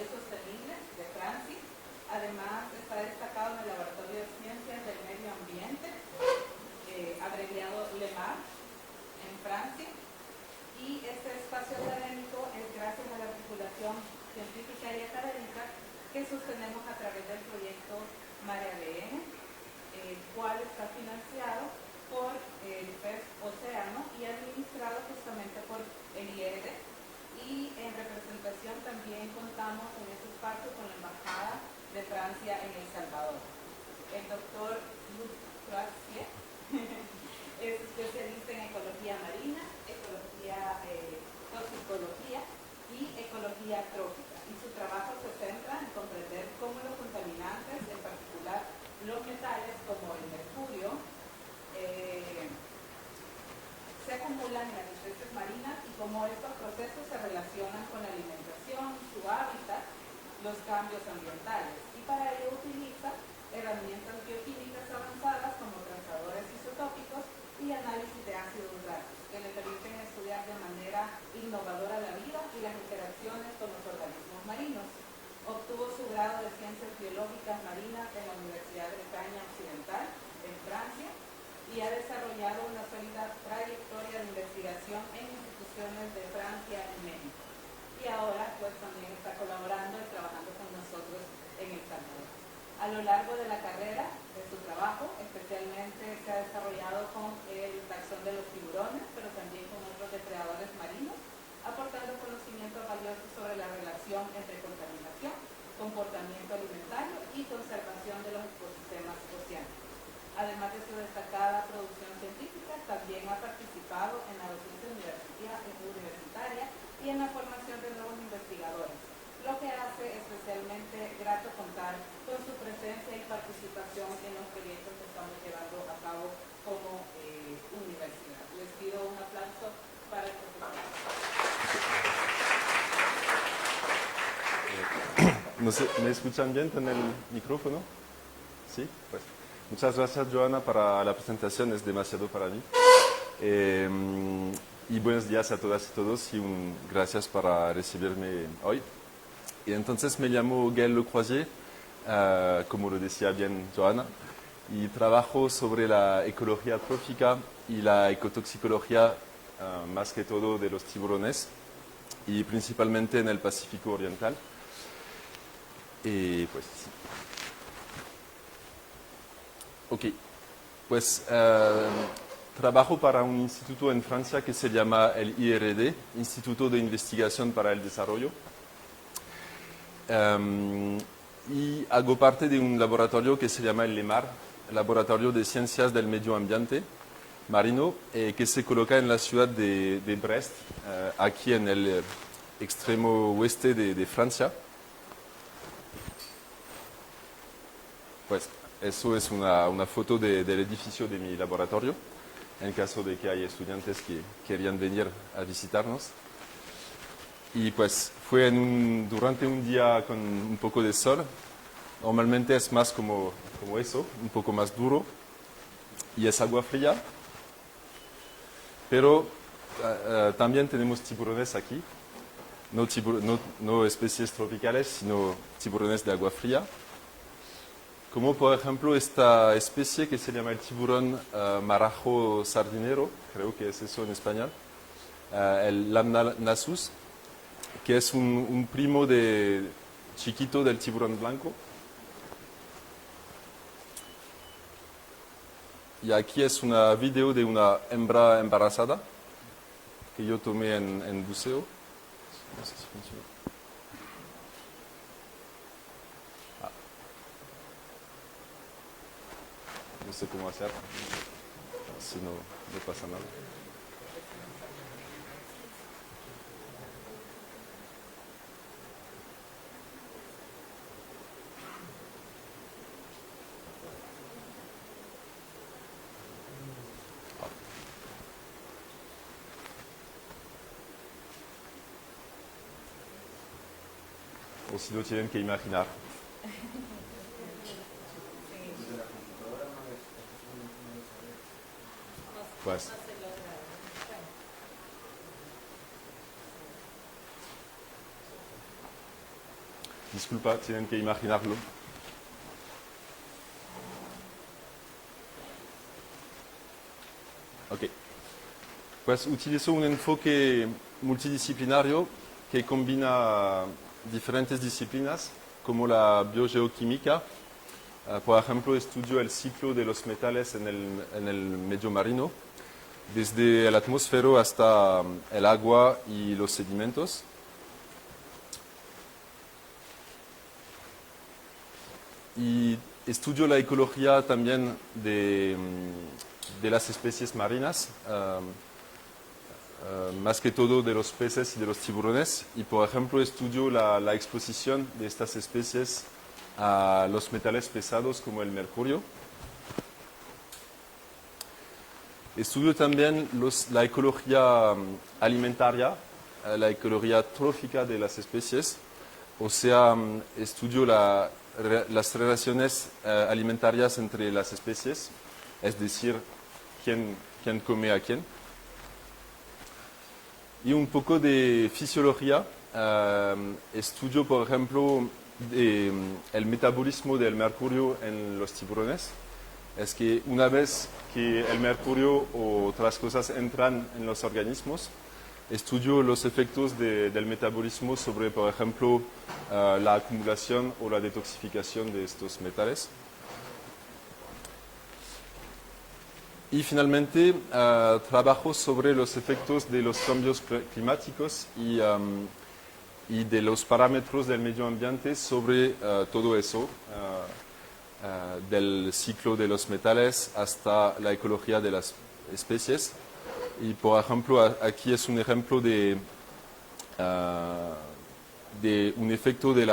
Desarrollo Sostenible de Francia. Además, está destacado en el Laboratorio de Ciencias del Medio Ambiente, abreviado LEMAR, en Francia. Y este espacio académico es gracias a la articulación científica y académica que sostenemos a través del proyecto Mare ADN, el cual está financiado por el PES Océano y administrado justamente por el IRD. Y en representación también contamos en este espacio con la Embajada de Francia en El Salvador. El doctor Luc Croisier es especialista en ecología marina, ecología, toxicología y ecología trófica. Y su trabajo se centra en comprender cómo los contaminantes, en particular los metales como el mercurio, se acumulan en las especies marinas y cómo estos procesos se relacionan con la alimentación, su hábitat, los cambios ambientales. Y para ello utiliza herramientas bioquímicas avanzadas como transadores isotópicos y análisis de ácidos grasos, que le permiten estudiar de manera innovadora la vida y las interacciones con los organismos marinos. Obtuvo su grado de Ciencias Biológicas Marinas en la Universidad de Bretaña Occidental, en Francia, y ha desarrollado una sólida trayectoria de investigación en instituciones de Francia y México. Y ahora pues también está colaborando y trabajando con nosotros en El Salvador. A lo largo de la carrera de su trabajo, especialmente se ha desarrollado con el taxón de los tiburones, pero también con otros depredadores marinos, aportando conocimientos valiosos sobre la relación entre contaminación, comportamiento alimentario y conservación de los ecosistemas oceánicos. Además de su destacada producción científica, también ha participado en la docencia universitaria y en la formación de nuevos investigadores, lo que hace especialmente grato contar con su presencia y participación en los proyectos que estamos llevando a cabo como universidad. Les pido un aplauso para el profesor. No sé, ¿me escuchan bien con el micrófono? Sí, pues. Muchas gracias, Joana, para la presentación, es demasiado para mí. Y buenos días a todas y todos y gracias para recibirme hoy. Y entonces me llamo Gaël Le Croisier, como lo decía bien Joana, y trabajo sobre la ecología trófica y la ecotoxicología, más que todo de los tiburones, y principalmente en el Pacífico Oriental. Y pues sí. Ok, pues trabajo para un instituto en Francia que se llama el IRD, Instituto de Investigación para el Desarrollo. Y hago parte de un laboratorio que se llama el LEMAR, Laboratorio de Ciencias del Medio Ambiente Marino, que se coloca en la ciudad de Brest, aquí en el extremo oeste de Francia. Pues eso es una foto del edificio de mi laboratorio, en caso de que haya estudiantes que querían venir a visitarnos. Y pues fue durante un día con un poco de sol. Normalmente es más como eso, un poco más duro. Y es agua fría. Pero también tenemos tiburones aquí. No especies tropicales, sino tiburones de agua fría. Como por ejemplo esta especie que se llama el tiburón marajo sardinero, creo que es eso en español, el Lamnasus, que es un primo chiquito del tiburón blanco. Y aquí es una video de una hembra embarazada que yo tomé en buceo. No sé si funciona. No sé cómo hacer, si no pasa nada. O si lo tienen que imaginar. Pues. Disculpa, tienen que imaginarlo. Ok. Pues utilizo un enfoque multidisciplinario que combina diferentes disciplinas, como la biogeoquímica. Por ejemplo, estudio el ciclo de los metales en el medio marino, desde el atmósfero hasta el agua y los sedimentos. Y estudio la ecología también de las especies marinas, más que todo de los peces y de los tiburones. Y, por ejemplo, estudio la exposición de estas especies a los metales pesados como el mercurio. Estudio también la ecología alimentaria, la ecología trófica de las especies, o sea, estudio las relaciones alimentarias entre las especies, es decir, quién come a quién. Y un poco de fisiología, estudio, por ejemplo, el metabolismo del mercurio en los tiburones. Es que una vez que el mercurio o otras cosas entran en los organismos, estudio los efectos del metabolismo sobre, por ejemplo, la acumulación o la detoxificación de estos metales. Y finalmente, trabajo sobre los efectos de los cambios climáticos y de los parámetros del medio ambiente sobre todo eso, del ciclo de los metales hasta la ecología de las especies. Y, por ejemplo, aquí es un ejemplo de un efecto de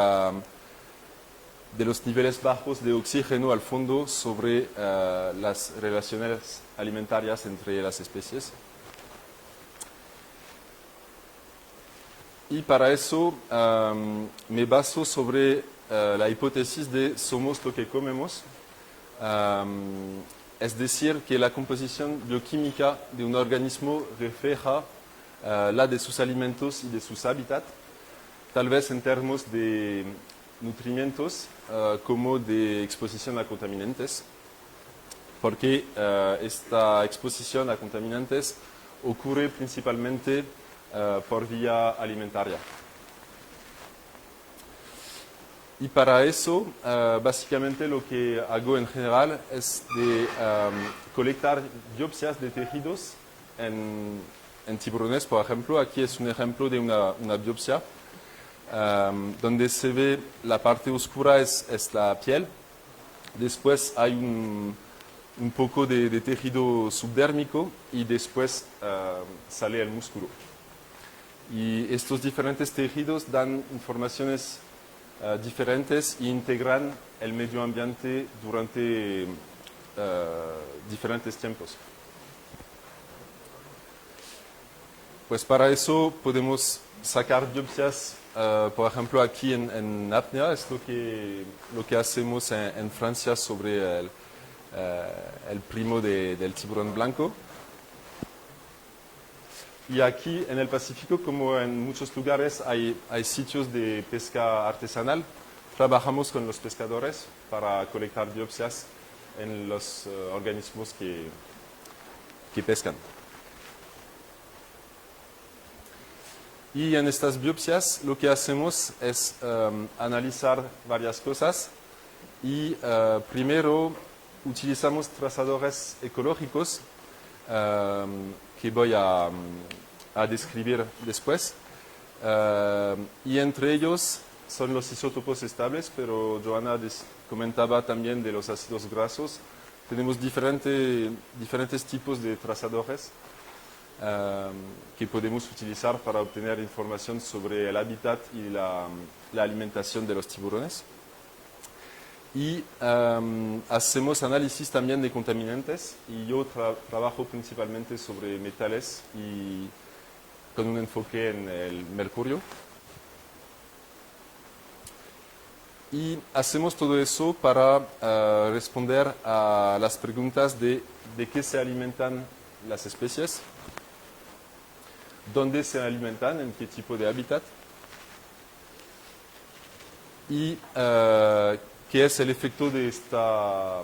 los niveles bajos de oxígeno al fondo sobre las relaciones alimentarias entre las especies. Y para eso me baso sobre la hipótesis de somos lo que comemos, es decir, que la composición bioquímica de un organismo refleja la de sus alimentos y de sus hábitats, tal vez en términos de nutrimentos como de exposición a contaminantes, porque esta exposición a contaminantes ocurre principalmente por vía alimentaria. Y para eso, básicamente lo que hago en general es de colectar biopsias de tejidos en tiburones, por ejemplo. Aquí es un ejemplo de una biopsia, donde se ve la parte oscura es la piel. Después hay un poco de tejido subdérmico y después sale el músculo. Y estos diferentes tejidos dan informaciones diferentes e integran el medio ambiente durante diferentes tiempos. Pues para eso podemos sacar biopsias, por ejemplo, aquí en apnea, es lo que hacemos en Francia sobre el primo del tiburón blanco. Y aquí en el Pacífico, como en muchos lugares, hay sitios de pesca artesanal. Trabajamos con los pescadores para colectar biopsias en los organismos que pescan. Y en estas biopsias lo que hacemos es analizar varias cosas y primero utilizamos trazadores ecológicos que voy a describir después. Y entre ellos son los isótopos estables, pero Joana comentaba también de los ácidos grasos. Tenemos diferentes tipos de trazadores que podemos utilizar para obtener información sobre el hábitat y la alimentación de los tiburones. Y hacemos análisis también de contaminantes y yo trabajo principalmente sobre metales y con un enfoque en el mercurio. Y hacemos todo eso para responder a las preguntas de qué se alimentan las especies, dónde se alimentan, en qué tipo de hábitat. y qué es el efecto de esta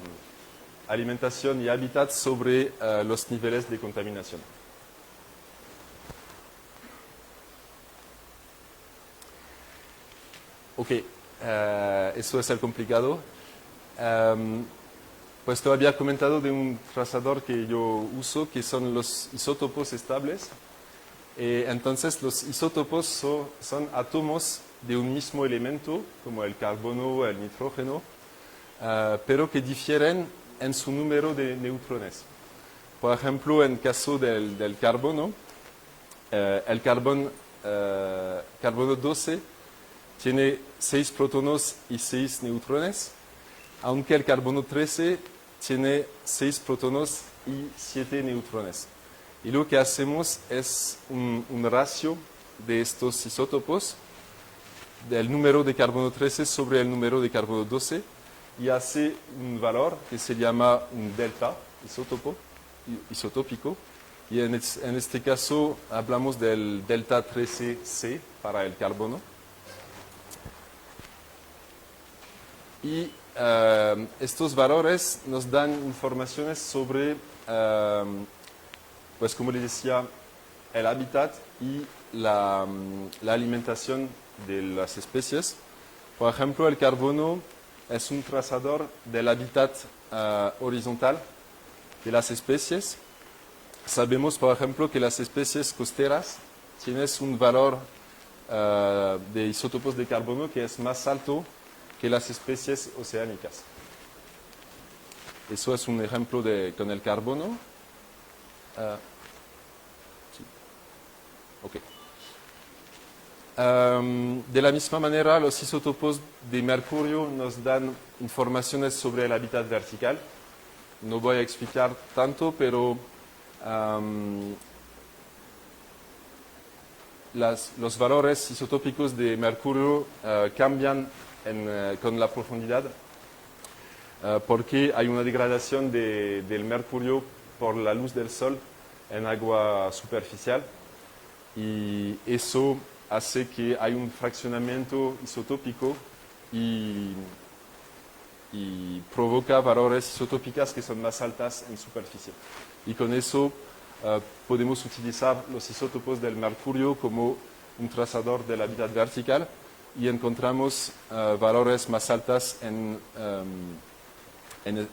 alimentación y hábitat sobre los niveles de contaminación. Ok, eso es el complicado. Pues te había comentado de un trazador que yo uso, que son los isótopos estables. Entonces, los isótopos son átomos de un mismo elemento, como el carbono o el nitrógeno, pero que difieren en su número de neutrones. Por ejemplo, en caso del carbono, el carbono 12 tiene 6 protones y 6 neutrones, aunque el carbono 13 tiene 6 protones y 7 neutrones. Y lo que hacemos es un ratio de estos isótopos, del número de carbono 13 sobre el número de carbono 12, y hace un valor que se llama un delta isotópico. Y en este caso hablamos del delta 13C para el carbono. Y estos valores nos dan informaciones sobre, pues como les decía, el hábitat y la alimentación de las especies. Por ejemplo, el carbono es un trazador del hábitat horizontal de las especies. Sabemos, por ejemplo, que las especies costeras tienen un valor de isótopos de carbono que es más alto que las especies oceánicas. Eso es un ejemplo con el carbono. Sí. Okay. De la misma manera, los isótopos de mercurio nos dan informaciones sobre el hábitat vertical. No voy a explicar tanto, pero los valores isotópicos de mercurio cambian con la profundidad porque hay una degradación del mercurio por la luz del sol en agua superficial, y eso hace que hay un fraccionamiento isotópico y provoca valores isotópicas que son más altas en superficie. Y con eso podemos utilizar los isótopos del mercurio como un trazador del hábitat vertical, y encontramos valores más altas en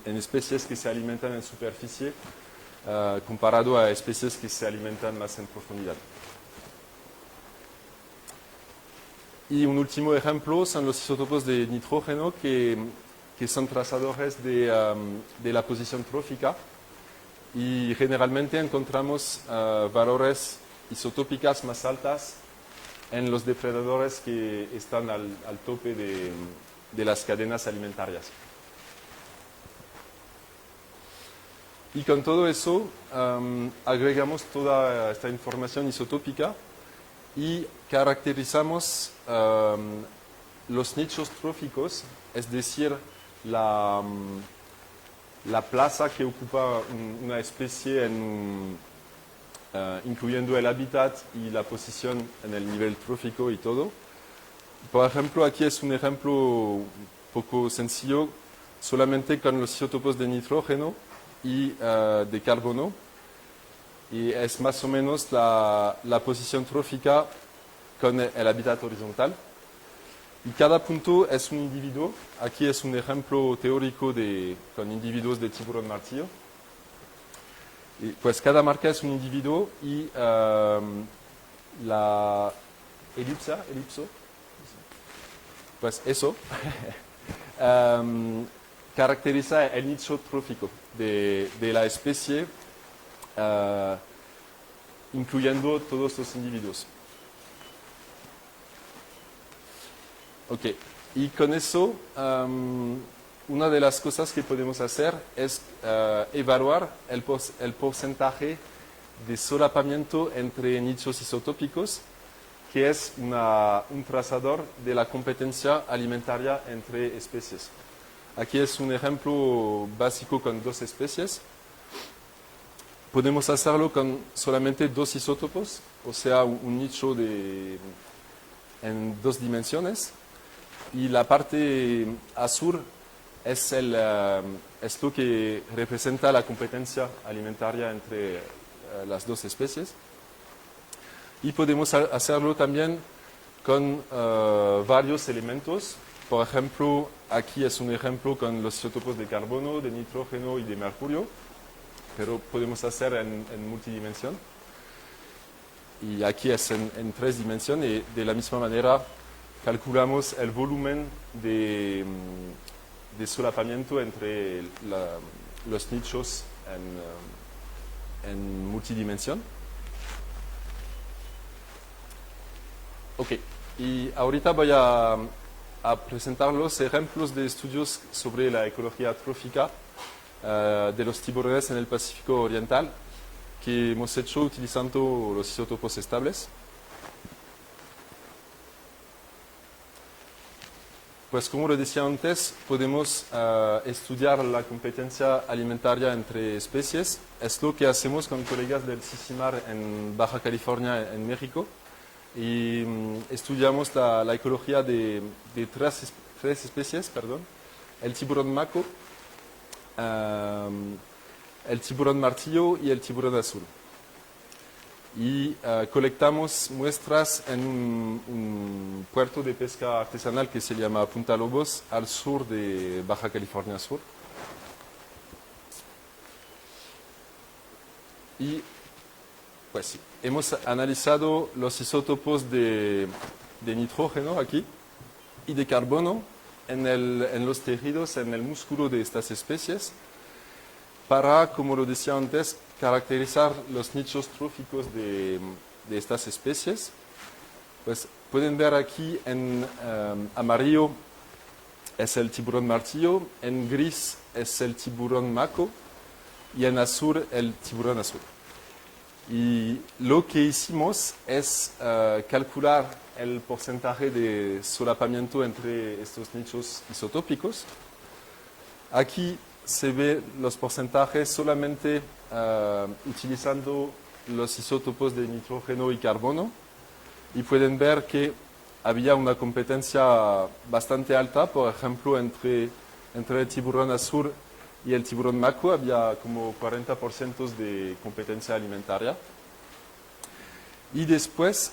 especies que se alimentan en superficie comparado a especies que se alimentan más en profundidad. Y un último ejemplo son los isótopos de nitrógeno que son trazadores de la posición trófica, y generalmente encontramos valores isotópicas más altas en los depredadores que están al tope de las cadenas alimentarias. Y con todo eso agregamos toda esta información isotópica y caracterizamos los nichos tróficos, es decir, la plaza que ocupa una especie incluyendo el hábitat y la posición en el nivel trófico y todo. Por ejemplo, aquí es un ejemplo un poco sencillo, solamente con los isótopos de nitrógeno y de carbono, y es más o menos la posición trófica con el hábitat horizontal. Y cada punto es un individuo. Aquí es un ejemplo teórico con individuos de tiburón martillo. Y pues cada marca es un individuo, y la elipso, pues eso, caracteriza el nicho trófico de la especie, incluyendo todos los individuos. Ok, y con eso, una de las cosas que podemos hacer es evaluar el porcentaje de solapamiento entre nichos isotópicos, que es un trazador de la competencia alimentaria entre especies. Aquí es un ejemplo básico con 2 especies. Podemos hacerlo con solamente 2 isótopos, o sea, un nicho en 2 dimensiones. Y la parte azul es lo que representa la competencia alimentaria entre las dos especies. Y podemos hacerlo también con varios elementos. Por ejemplo, aquí es un ejemplo con los isótopos de carbono, de nitrógeno y de mercurio, pero podemos hacer en multidimensión. Y aquí es en 3 dimensiones y de la misma manera calculamos el volumen de solapamiento entre los nichos en multidimensión. Ok, y ahorita voy a presentar los ejemplos de estudios sobre la ecología trófica de los tiburones en el Pacífico Oriental que hemos hecho utilizando los isótopos estables. Pues como lo decía antes, podemos estudiar la competencia alimentaria entre especies. Es lo que hacemos con colegas del CICIMAR en Baja California, en México. Y estudiamos la ecología de tres especies, el tiburón maco, el tiburón martillo y el tiburón azul. Y colectamos muestras en un puerto de pesca artesanal que se llama Punta Lobos, al sur de Baja California Sur. Y pues sí, hemos analizado los isótopos de nitrógeno aquí y de carbono en los tejidos, en el músculo de estas especies, para, como lo decía antes, caracterizar los nichos tróficos de estas especies. Pues pueden ver aquí en amarillo es el tiburón martillo, en gris es el tiburón maco y en azul el tiburón azul. Y lo que hicimos es calcular el porcentaje de solapamiento entre estos nichos isotópicos. Aquí se ve los porcentajes solamente utilizando los isótopos de nitrógeno y carbono y pueden ver que había una competencia bastante alta, por ejemplo, entre el tiburón azul y el tiburón maco había como 40% de competencia alimentaria. Y después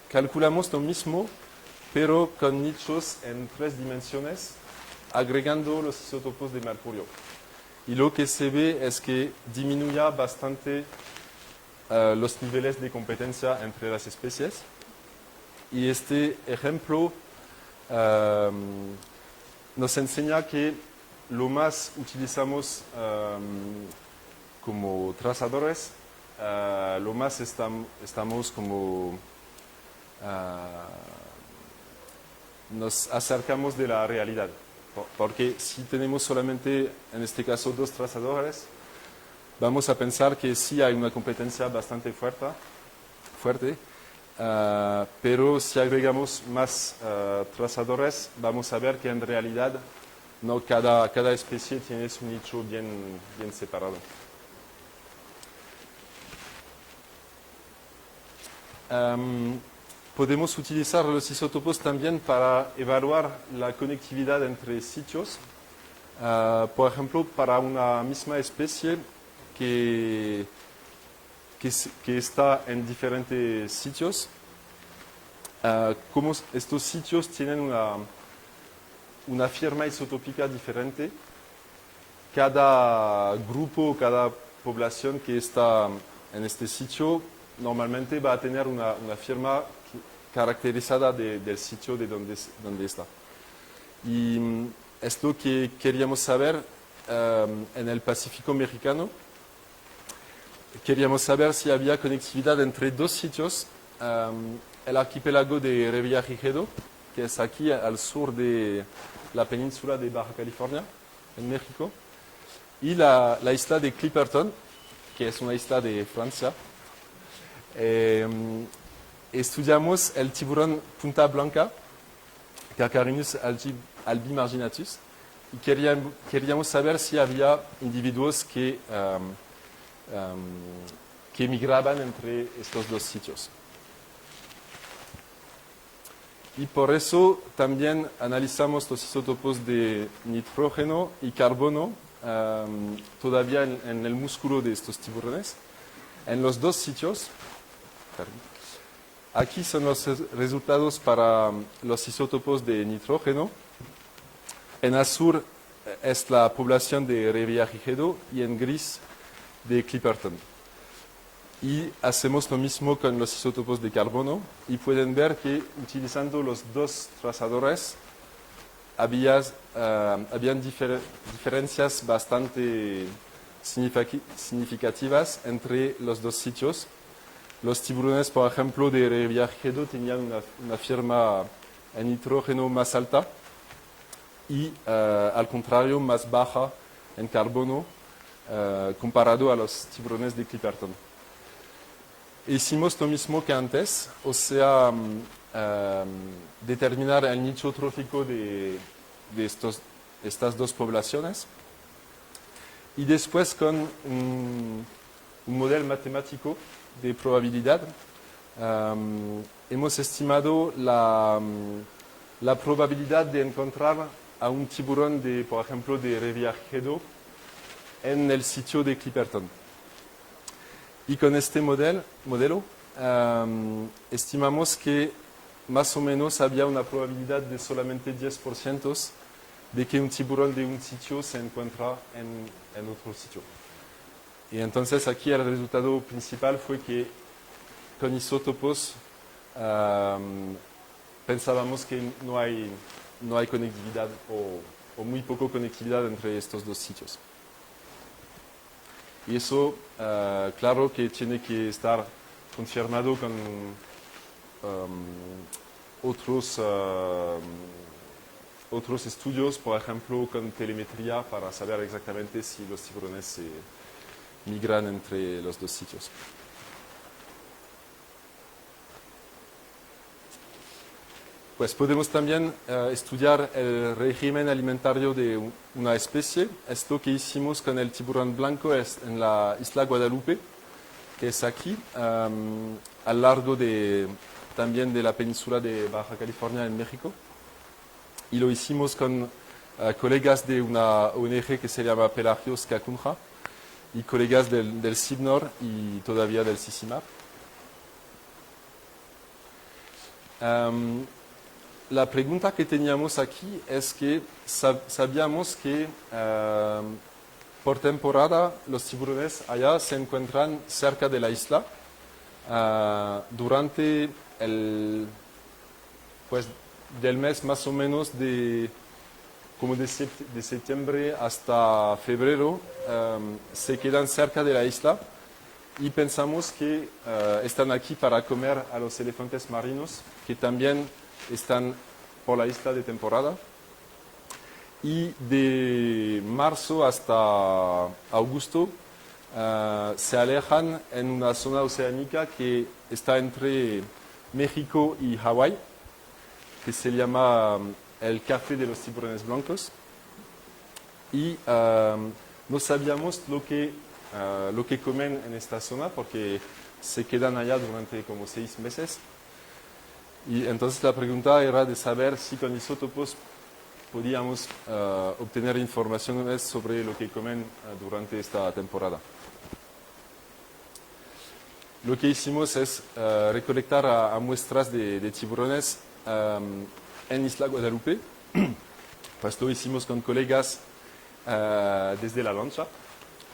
calculamos lo mismo, pero con nichos en 3 dimensiones, agregando los isótopos de mercurio. Y lo que se ve es que disminuye bastante los niveles de competencia entre las especies. Y este ejemplo nos enseña que lo más utilizamos como trazadores, lo más estamos como nos acercamos de la realidad. Porque si tenemos solamente, en este caso, 2 trazadores, vamos a pensar que sí hay una competencia bastante fuerte, pero si agregamos más trazadores, vamos a ver que en realidad no cada especie tiene su nicho bien separado. Podemos utilizar los isótopos también para evaluar la conectividad entre sitios. Por ejemplo, para una misma especie que está en diferentes sitios, como estos sitios tienen una firma isotópica diferente, cada grupo, cada población que está en este sitio normalmente va a tener una firma caracterizada del sitio de donde está. Y es lo que queríamos saber en el Pacífico mexicano. Queríamos saber si había conectividad entre 2 sitios, el archipiélago de Revillagigedo, que es aquí al sur de la península de Baja California, en México, y la isla de Clipperton, que es una isla de Francia. Estudiamos el tiburón punta blanca, Carcharinus albimarginatus, y queríamos saber si había individuos que migraban entre estos 2 sitios. Y por eso también analizamos los isótopos de nitrógeno y carbono todavía en el músculo de estos tiburones. En los dos sitios, aquí son los resultados para los isótopos de nitrógeno. En azul es la población de Revillagigedo y en gris de Clipperton. Y hacemos lo mismo con los isótopos de carbono y pueden ver que utilizando los dos trazadores habían diferencias bastante significativas entre los dos sitios. Los tiburones, por ejemplo, de Revillagigedo tenían una firma en nitrógeno más alta y, al contrario, más baja en carbono comparado a los tiburones de Clipperton. Hicimos lo mismo que antes, o sea, determinar el nicho trófico de estas dos poblaciones y después con un modelo matemático de probabilidad hemos estimado la probabilidad de encontrar a un tiburón, por ejemplo, de Revillagigedo en el sitio de Clipperton. Y con este modelo estimamos que más o menos había una probabilidad de solamente 10% de que un tiburón de un sitio se encuentra en otro sitio. Y entonces aquí el resultado principal fue que con isótopos pensábamos que no hay conectividad o muy poco conectividad entre estos dos sitios. Y eso, claro que tiene que estar confirmado con otros estudios, por ejemplo, con telemetría para saber exactamente si los tiburones se migran entre los dos sitios. Pues podemos también estudiar el régimen alimentario de una especie. Esto que hicimos con el tiburón blanco es en la isla Guadalupe, que es aquí, a lo largo también de la península de Baja California en México. Y lo hicimos con colegas de una ONG que se llama Pelagios Cacunja y colegas del CIBNOR y todavía del CICIMAP. La pregunta que teníamos aquí es que sabíamos que por temporada los tiburones allá se encuentran cerca de la isla durante del mes más o menos de septiembre hasta febrero se quedan cerca de la isla y pensamos que están aquí para comer a los elefantes marinos que también están por la isla de temporada y de marzo hasta agosto se alejan en una zona oceánica que está entre México y Hawái, que se llama el café de los tiburones blancos y no sabíamos lo que comen en esta zona porque se quedan allá durante como 6 meses. Y entonces la pregunta era de saber si con isótopos podíamos obtener informaciones sobre lo que comen durante esta temporada. Lo que hicimos es recolectar a muestras de tiburones en Isla Guadalupe. Pues lo hicimos con colegas desde la lancha,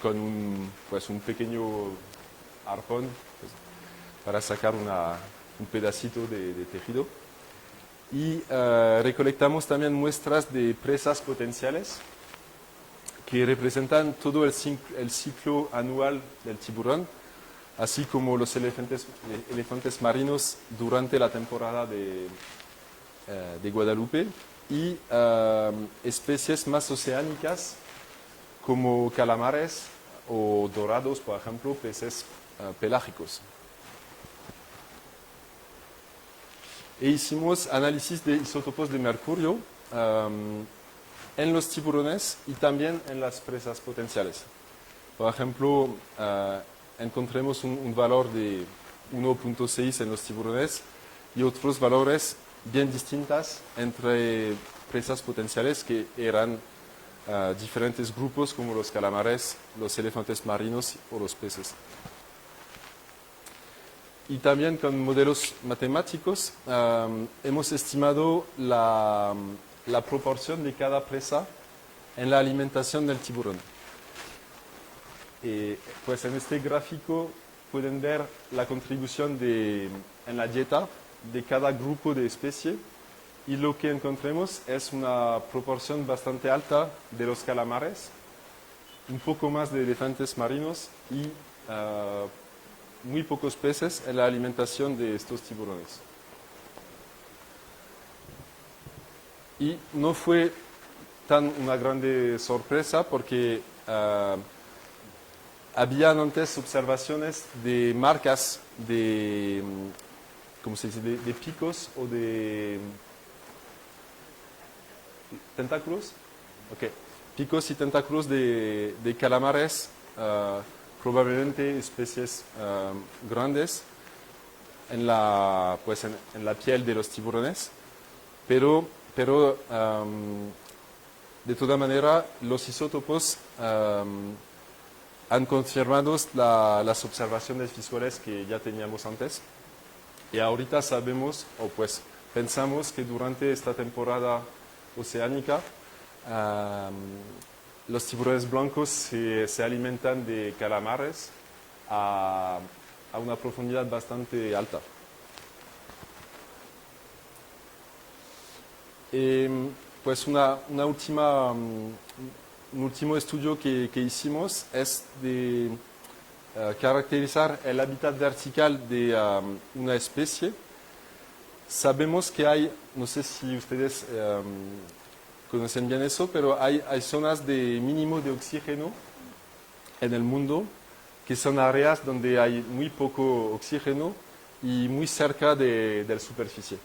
con un pequeño arpón para sacar un pedacito de tejido. Y recolectamos también muestras de presas potenciales que representan todo el ciclo anual del tiburón, así como los elefantes marinos durante la temporada de Guadalupe y especies más oceánicas como calamares o dorados, por ejemplo, peces pelágicos. E hicimos análisis de isótopos de mercurio en los tiburones y también en las presas potenciales. Por ejemplo, encontremos un valor de 1.6 en los tiburones y otros valores bien distintas entre presas potenciales que eran diferentes grupos como los calamares, los elefantes marinos o los peces. Y también con modelos matemáticos hemos estimado la proporción de cada presa en la alimentación del tiburón. Pues en este gráfico pueden ver la contribución en la dieta de cada grupo de especie y lo que encontremos es una proporción bastante alta de los calamares, un poco más de elefantes marinos y muy pocos peces en la alimentación de estos tiburones. Y no fue tan una grande sorpresa porque habían antes observaciones de marcas de, ¿cómo se dice?, de picos o de tentáculos. Okay. Picos y tentáculos de calamares, probablemente especies grandes, en la piel de los tiburones, pero de toda manera los isótopos han confirmado las observaciones visuales que ya teníamos antes. Y ahorita sabemos, o pues pensamos que durante esta temporada oceánica, los tiburones blancos se alimentan de calamares a una profundidad bastante alta. Pues un último estudio que hicimos es de caracterizar el hábitat vertical de una especie. Sabemos que hay, no sé si ustedes conocen bien eso, pero hay zonas de mínimo de oxígeno en el mundo, que son áreas donde hay muy poco oxígeno y muy cerca de la superficie.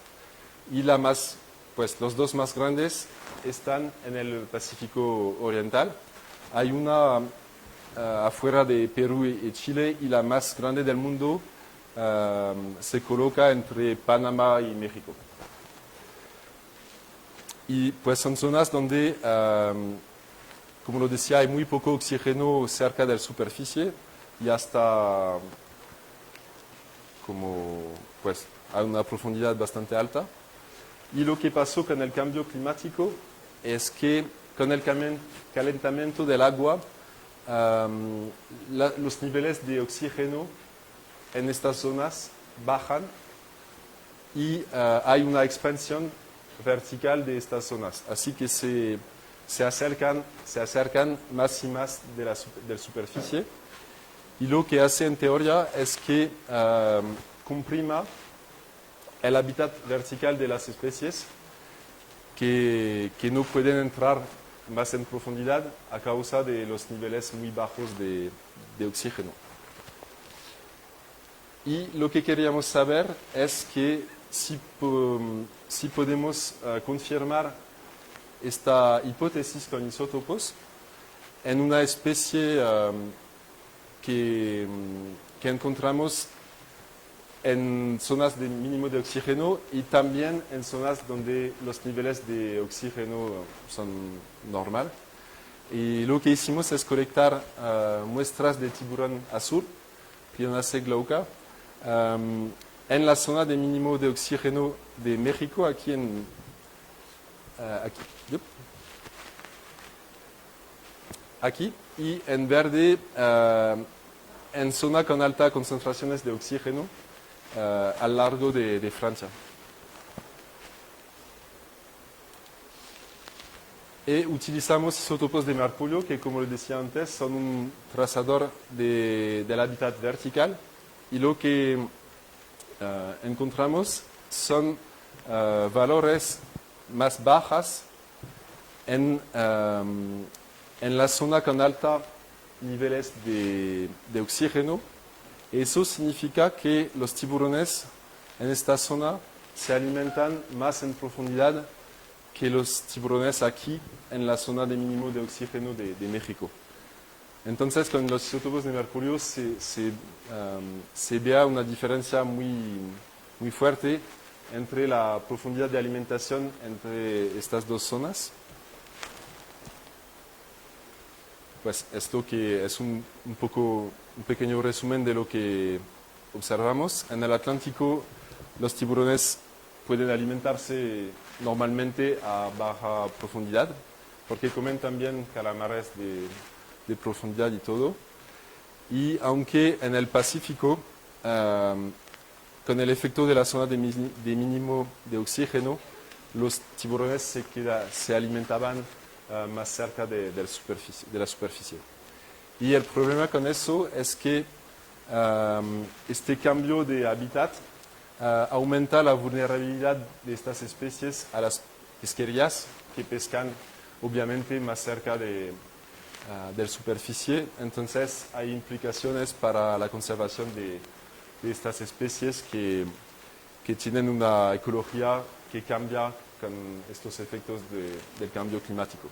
Y los dos más grandes están en el Pacífico Oriental. Hay una afuera de Perú y Chile y la más grande del mundo se coloca entre Panamá y México. Y pues son zonas donde, como lo decía, hay muy poco oxígeno cerca de la superficie y hasta a una profundidad bastante alta. Y lo que pasó con el cambio climático es que con el calentamiento del agua, los niveles de oxígeno en estas zonas bajan y hay una expansión vertical de estas zonas. Así que se acercan más y más de la superficie. Y lo que hace en teoría es que comprima el hábitat vertical de las especies que no pueden entrar más en profundidad a causa de los niveles muy bajos de oxígeno. Y lo que queríamos saber es que si podemos confirmar esta hipótesis con isótopos en una especie que encontramos en zonas de mínimo de oxígeno y también en zonas donde los niveles de oxígeno son normal. Y lo que hicimos es colectar muestras de tiburón azul, Prionacea glauca, en la zona de mínimo de oxígeno de México, aquí y en verde en zona con altas concentraciones de oxígeno a lo largo de Francia. Y utilizamos isótopos de mercurio que, como les decía antes, son un trazador del hábitat vertical, y lo que encontramos son valores más bajas en la zona con altos niveles de oxígeno. Eso significa que los tiburones en esta zona se alimentan más en profundidad que los tiburones aquí en la zona de mínimo de oxígeno de México. Entonces, con los isótopos de mercurio se ve una diferencia muy fuerte entre la profundidad de alimentación entre estas dos zonas. Pues esto que es un pequeño resumen de lo que observamos. En el Atlántico los tiburones pueden alimentarse normalmente a baja profundidad, porque comen también calamares de profundidad y todo. Y aunque en el Pacífico, con el efecto de la zona de mínimo de oxígeno, los tiburones se alimentaban más cerca de la superficie. Y el problema con eso es que este cambio de hábitat aumenta la vulnerabilidad de estas especies a las pesquerías que pescan obviamente más cerca de la superficie. Entonces hay implicaciones para la conservación de estas especies que tienen una ecología que cambia con estos efectos del cambio climático.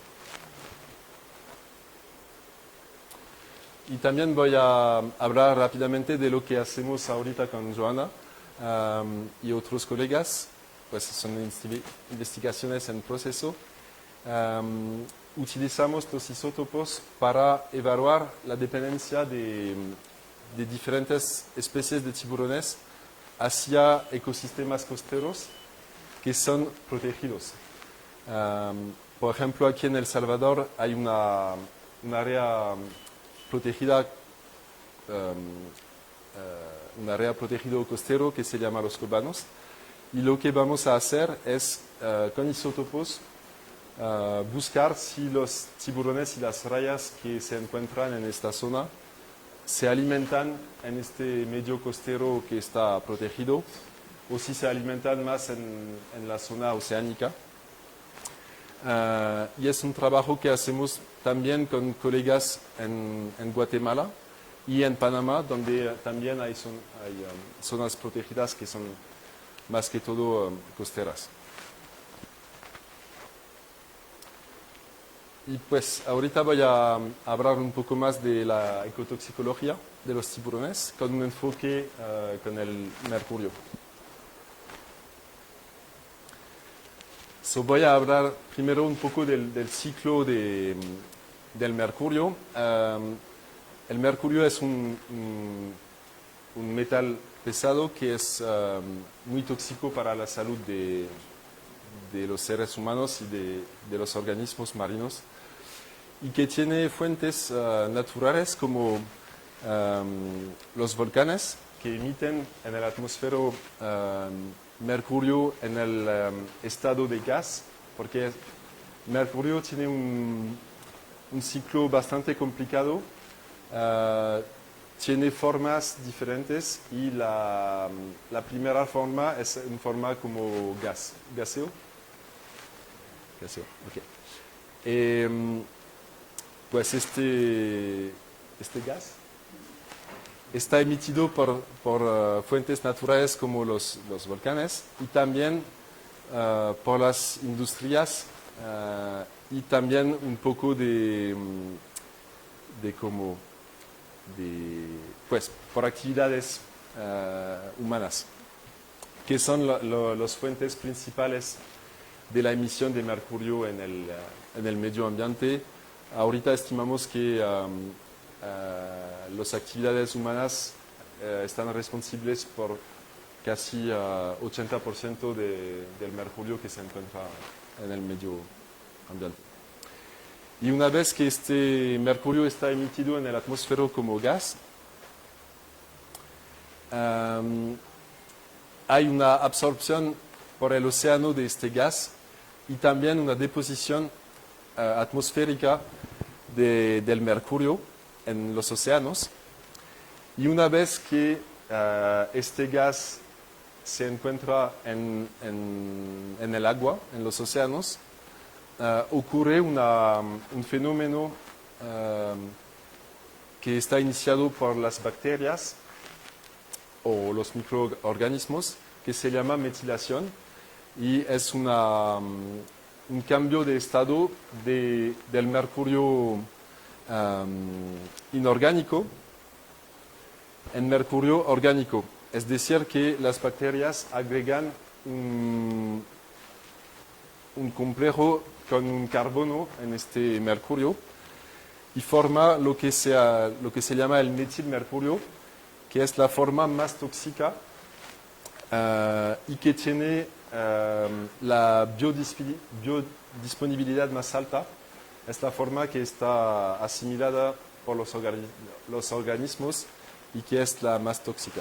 Y también voy a hablar rápidamente de lo que hacemos ahorita con Joana y otros colegas, pues son investigaciones en proceso. Utilizamos los isótopos para evaluar la dependencia de diferentes especies de tiburones hacia ecosistemas costeros que son protegidos. Por ejemplo, aquí en El Salvador hay un área protegida, un área protegido costero que se llama Los Cubanos. Y lo que vamos a hacer es, con isótopos, buscar si los tiburones y las rayas que se encuentran en esta zona se alimentan en este medio costero que está protegido o si se alimentan más en la zona oceánica. Y es un trabajo que hacemos también con colegas en Guatemala y en Panamá, donde también hay zonas protegidas que son más que todo costeras. Y pues ahorita voy a hablar un poco más de la ecotoxicología de los tiburones con un enfoque con el mercurio. Voy a hablar primero un poco del ciclo del mercurio. El mercurio es un metal pesado que es muy tóxico para la salud de los seres humanos y de los organismos marinos, y que tiene fuentes naturales como los volcanes que emiten en el atmósfera mercurio en el estado de gas, porque mercurio tiene un ciclo bastante complicado, tiene formas diferentes y la primera forma es en forma como gaseo. Okay. Pues este gas está emitido por fuentes naturales como los volcanes y también por las industrias y también un poco pues por actividades humanas, que son las fuentes principales de la emisión de mercurio en el medio ambiente. Ahorita estimamos que las actividades humanas están responsables por casi 80% del mercurio que se encuentra en el medio ambiente. Y una vez que este mercurio está emitido en el atmósfera como gas, hay una absorción por el océano de este gas y también una deposición atmosférica del mercurio en los océanos. Y una vez que este gas se encuentra en el agua, en los océanos, ocurre un fenómeno que está iniciado por las bacterias o los microorganismos, que se llama metilación, y es un cambio de estado del mercurio inorgánico en mercurio orgánico. Es decir, que las bacterias agregan un complejo con un carbono en este mercurio y forma lo que se llama el metilmercurio, que es la forma más tóxica y que tiene la biodisponibilidad más alta. Es la forma que está asimilada por los organismos y que es la más tóxica.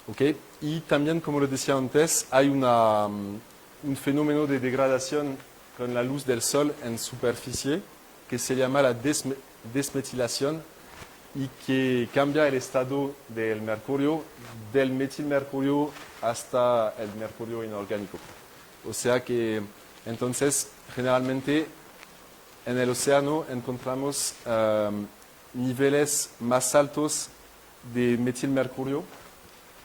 Okay. Y también, como lo decía antes, hay un fenómeno de degradación con la luz del sol en superficie que se llama la desmetilación y que cambia el estado del mercurio, del metilmercurio hasta el mercurio inorgánico. O sea que, entonces, generalmente en el océano encontramos niveles más altos de metilmercurio.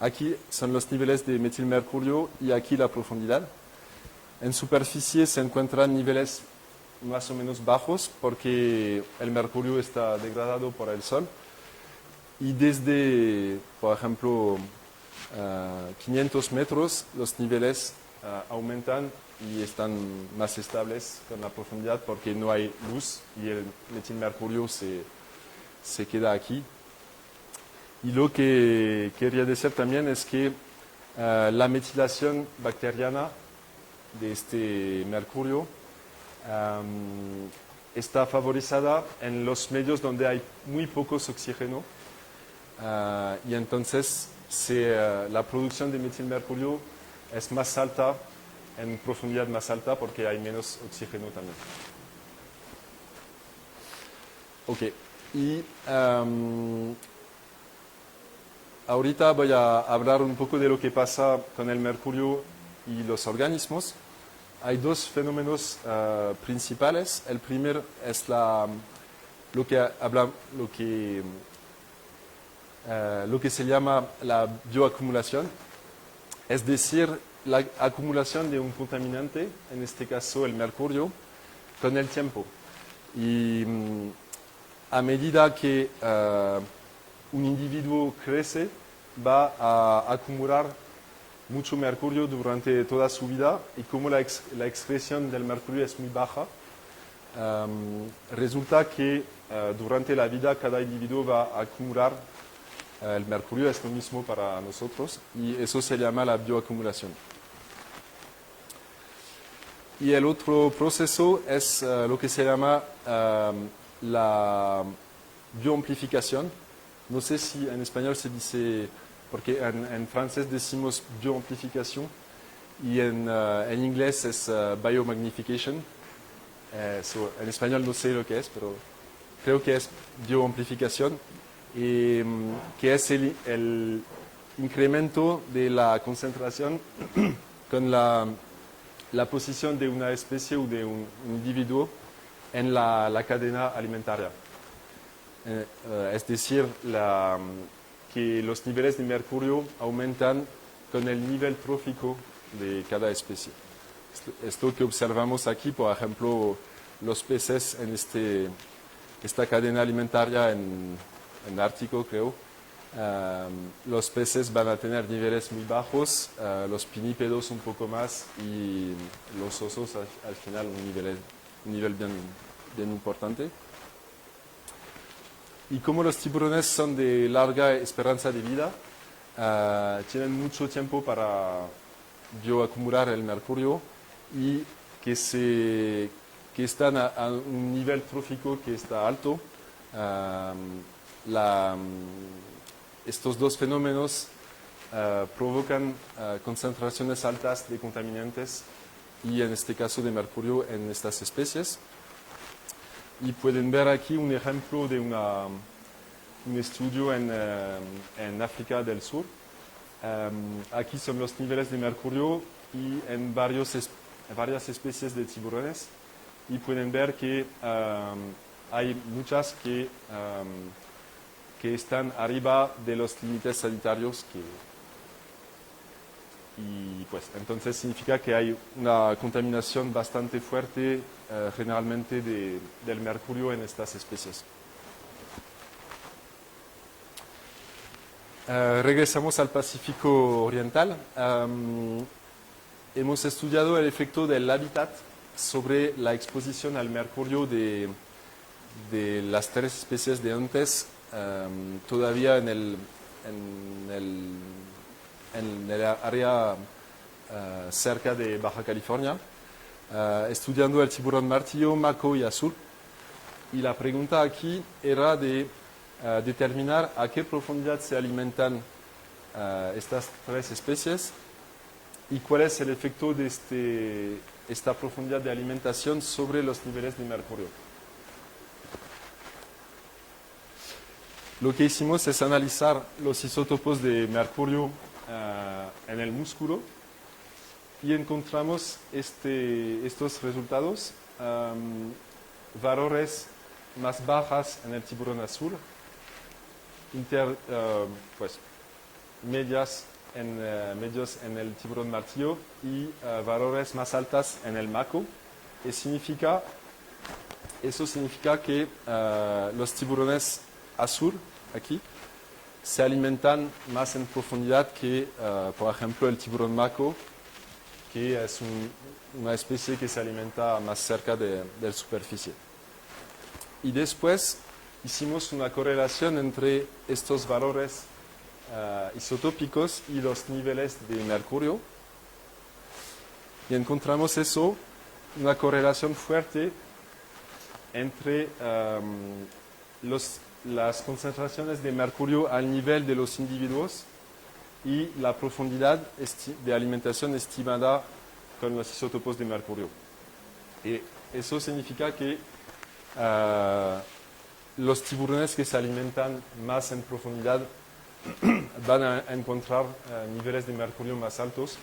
Aquí son los niveles de metilmercurio y aquí la profundidad. En superficie se encuentran niveles más o menos bajos porque el mercurio está degradado por el sol. Y desde, por ejemplo, 500 metros, los niveles aumentan y están más estables con la profundidad porque no hay luz y el metilmercurio se queda aquí. Y lo que quería decir también es que la metilación bacteriana de este mercurio está favorizada en los medios donde hay muy pocos oxígeno y entonces la producción de metilmercurio es más alta en profundidad más alta porque hay menos oxígeno también. Ok, y ahorita voy a hablar un poco de lo que pasa con el mercurio y los organismos. Hay dos fenómenos principales. El primero es lo que se llama la bioacumulación, es decir, la acumulación de un contaminante, en este caso el mercurio, con el tiempo. Y a medida que un individuo crece, va a acumular mucho mercurio durante toda su vida y como la excreción del mercurio es muy baja, resulta que durante la vida cada individuo va a acumular el mercurio, es lo mismo para nosotros y eso se llama la bioacumulación. Y el otro proceso es lo que se llama la bioamplificación. No sé si en español se dice, porque en francés decimos bioamplificación y en inglés es biomagnification. En español no sé lo que es, pero creo que es bioamplificación, que es el incremento de la concentración con la posición de una especie o de un individuo en la cadena alimentaria. Es decir, que los niveles de mercurio aumentan con el nivel trófico de cada especie. Esto que observamos aquí, por ejemplo, los peces en esta cadena alimentaria en Ártico, creo. Los peces van a tener niveles muy bajos, los pinípedos un poco más y los osos al final un nivel bien importante. Y como los tiburones son de larga esperanza de vida, tienen mucho tiempo para bioacumular el mercurio y que están a un nivel trófico que está alto. Estos dos fenómenos provocan concentraciones altas de contaminantes y en este caso de mercurio en estas especies. Y pueden ver aquí un ejemplo de un estudio en África del Sur. Aquí son los niveles de mercurio y en varias especies de tiburones. Y pueden ver que hay muchas que están arriba de los límites sanitarios y pues entonces significa que hay una contaminación bastante fuerte generalmente del mercurio en estas especies. Regresamos al Pacífico Oriental. Hemos estudiado el efecto del hábitat sobre la exposición al mercurio de las 3 especies de antes, todavía en el área cerca de Baja California, estudiando el tiburón martillo, maco y azul. Y la pregunta aquí era de determinar a qué profundidad se alimentan estas 3 especies y cuál es el efecto de esta profundidad de alimentación sobre los niveles de mercurio. Lo que hicimos es analizar los isótopos de mercurio en el músculo y encontramos estos resultados, valores más bajas en el tiburón azul, medios en el tiburón martillo y valores más altas en el maco. Eso significa que los tiburones azul aquí se alimentan más en profundidad que, por ejemplo, el tiburón maco, que es una especie que se alimenta más cerca de la superficie. Y después hicimos una correlación entre estos valores isotópicos y los niveles de mercurio. Y encontramos una correlación fuerte entre las concentraciones de mercurio al nivel de los individuos y la profundidad de alimentación estimada con los isótopos de mercurio. Y eso significa que los tiburones que se alimentan más en profundidad van a encontrar niveles de mercurio más altos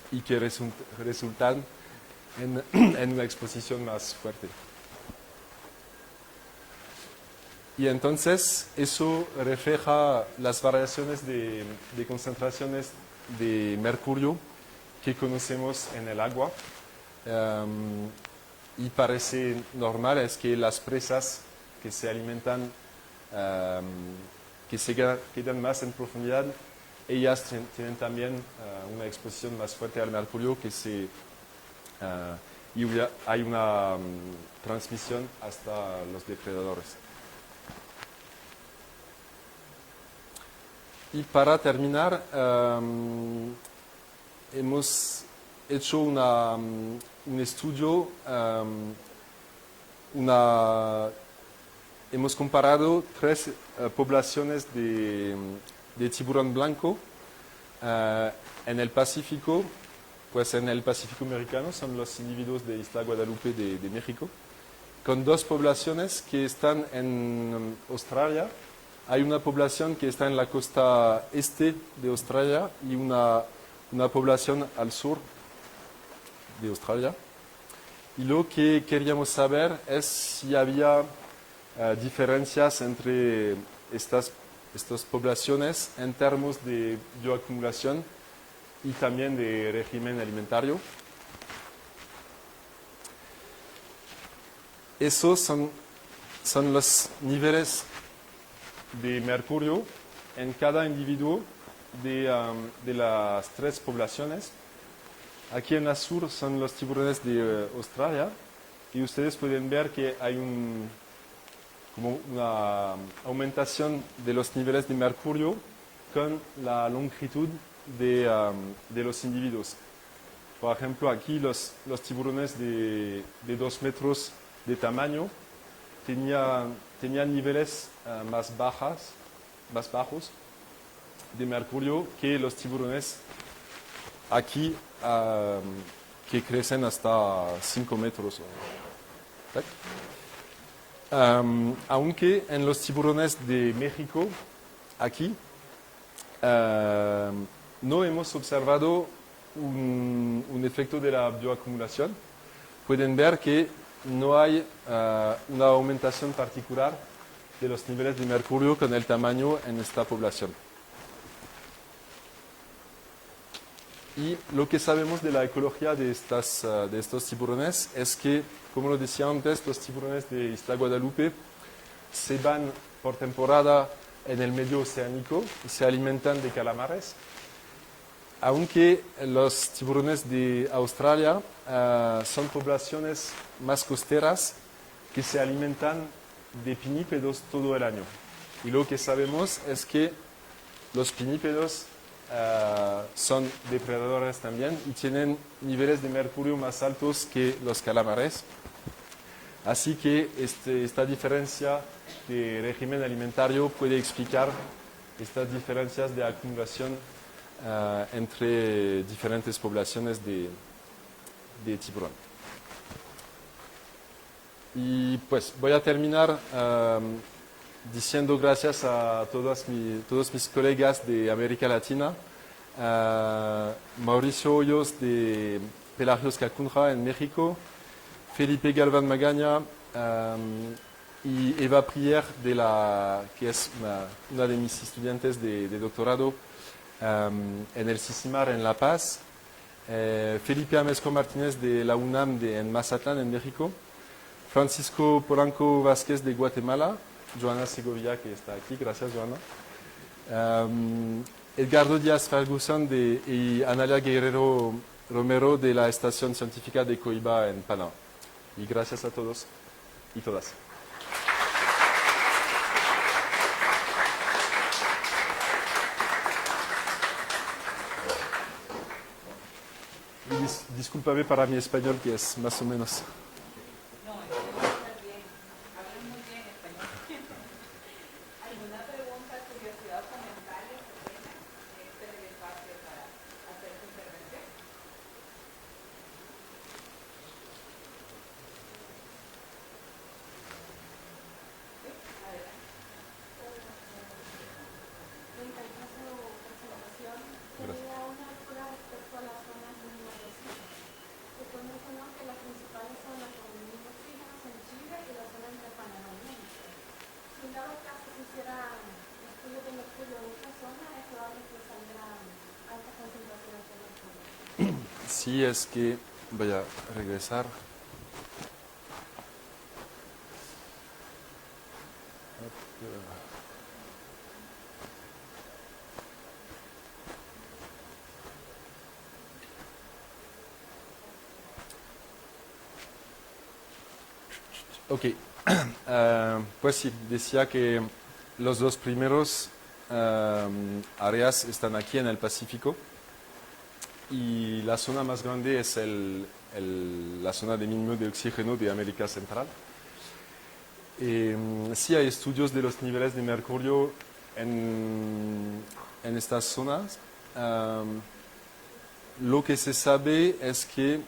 y que resultan en una exposición más fuerte. Y entonces eso refleja las variaciones de concentraciones de mercurio que conocemos en el agua. Y parece normal es que las presas que se alimentan, que se quedan más en profundidad, ellas tienen también una exposición más fuerte al mercurio y hay una transmisión hasta los depredadores. Y para terminar, hemos hecho un estudio, hemos comparado 3 poblaciones de tiburón blanco en el Pacífico. Pues en el Pacífico americano son los individuos de Isla Guadalupe de México, con 2 poblaciones que están en Australia. Hay una población que está en la costa este de Australia y una población al sur de Australia. Y lo que queríamos saber es si había diferencias entre estas poblaciones en términos de bioacumulación y también de régimen alimentario. Esos son los niveles de mercurio en cada individuo de las 3 poblaciones. Aquí en azul son los tiburones de Australia y ustedes pueden ver que hay como una aumentación de los niveles de mercurio con la longitud de los individuos. Por ejemplo, aquí los tiburones de 2 metros de tamaño tenían niveles más bajos de mercurio que los tiburones aquí que crecen hasta 5 metros. Aunque en los tiburones de México, aquí, no hemos observado un efecto de la bioacumulación. Pueden ver que no hay una aumentación particular de los niveles de mercurio con el tamaño en esta población. Y lo que sabemos de la ecología de estos tiburones es que, como lo decía antes, los tiburones de Isla Guadalupe se van por temporada en el medio oceánico y se alimentan de calamares. Aunque los tiburones de Australia son poblaciones más costeras que se alimentan de pinípedos todo el año. Y lo que sabemos es que los pinípedos son depredadores también y tienen niveles de mercurio más altos que los calamares. Así que esta diferencia de régimen alimentario puede explicar estas diferencias de acumulación entre diferentes poblaciones de tiburón. Y pues voy a terminar diciendo gracias a todos mis colegas de América Latina, Mauricio Hoyos de Pelagios Cacunja en México, Felipe Galván Magaña y Eva Prier, que es una de mis estudiantes de doctorado en el CICIMAR en La Paz, Felipe Amezco Martínez de la UNAM en Mazatlán, en México, Francisco Polanco Vázquez de Guatemala, Joana Segovia, que está aquí, gracias Joana, Edgardo Díaz Ferguson y Analia Guerrero Romero de la Estación Científica de Coiba en Panamá. Y gracias a todos y todas. Discúlpame para mi español, que es más o menos. No, está bien. Hablan muy bien español. ¿Alguna pregunta, curiosidad o comentario que tengan? Este es el espacio para hacer su intervención. Sí, adelante. Me encanta su presentación. Tenía una duda respecto a las zonas mínimas de oxígeno. Usted mencionó que las principales zonas con mínimo oxígeno son Chile y la zona entre Panamá y México. Si en dado caso se hiciera estudios de mercurio en esa zona, es probable que saldrán altas concentraciones de mercurio. Sí, es que voy a regresar. Ok, pues sí, decía que los dos primeros áreas están aquí en el Pacífico y la zona más grande es la zona de mínimo de oxígeno de América Central. Sí hay estudios de los niveles de mercurio en estas zonas. Lo que se sabe es que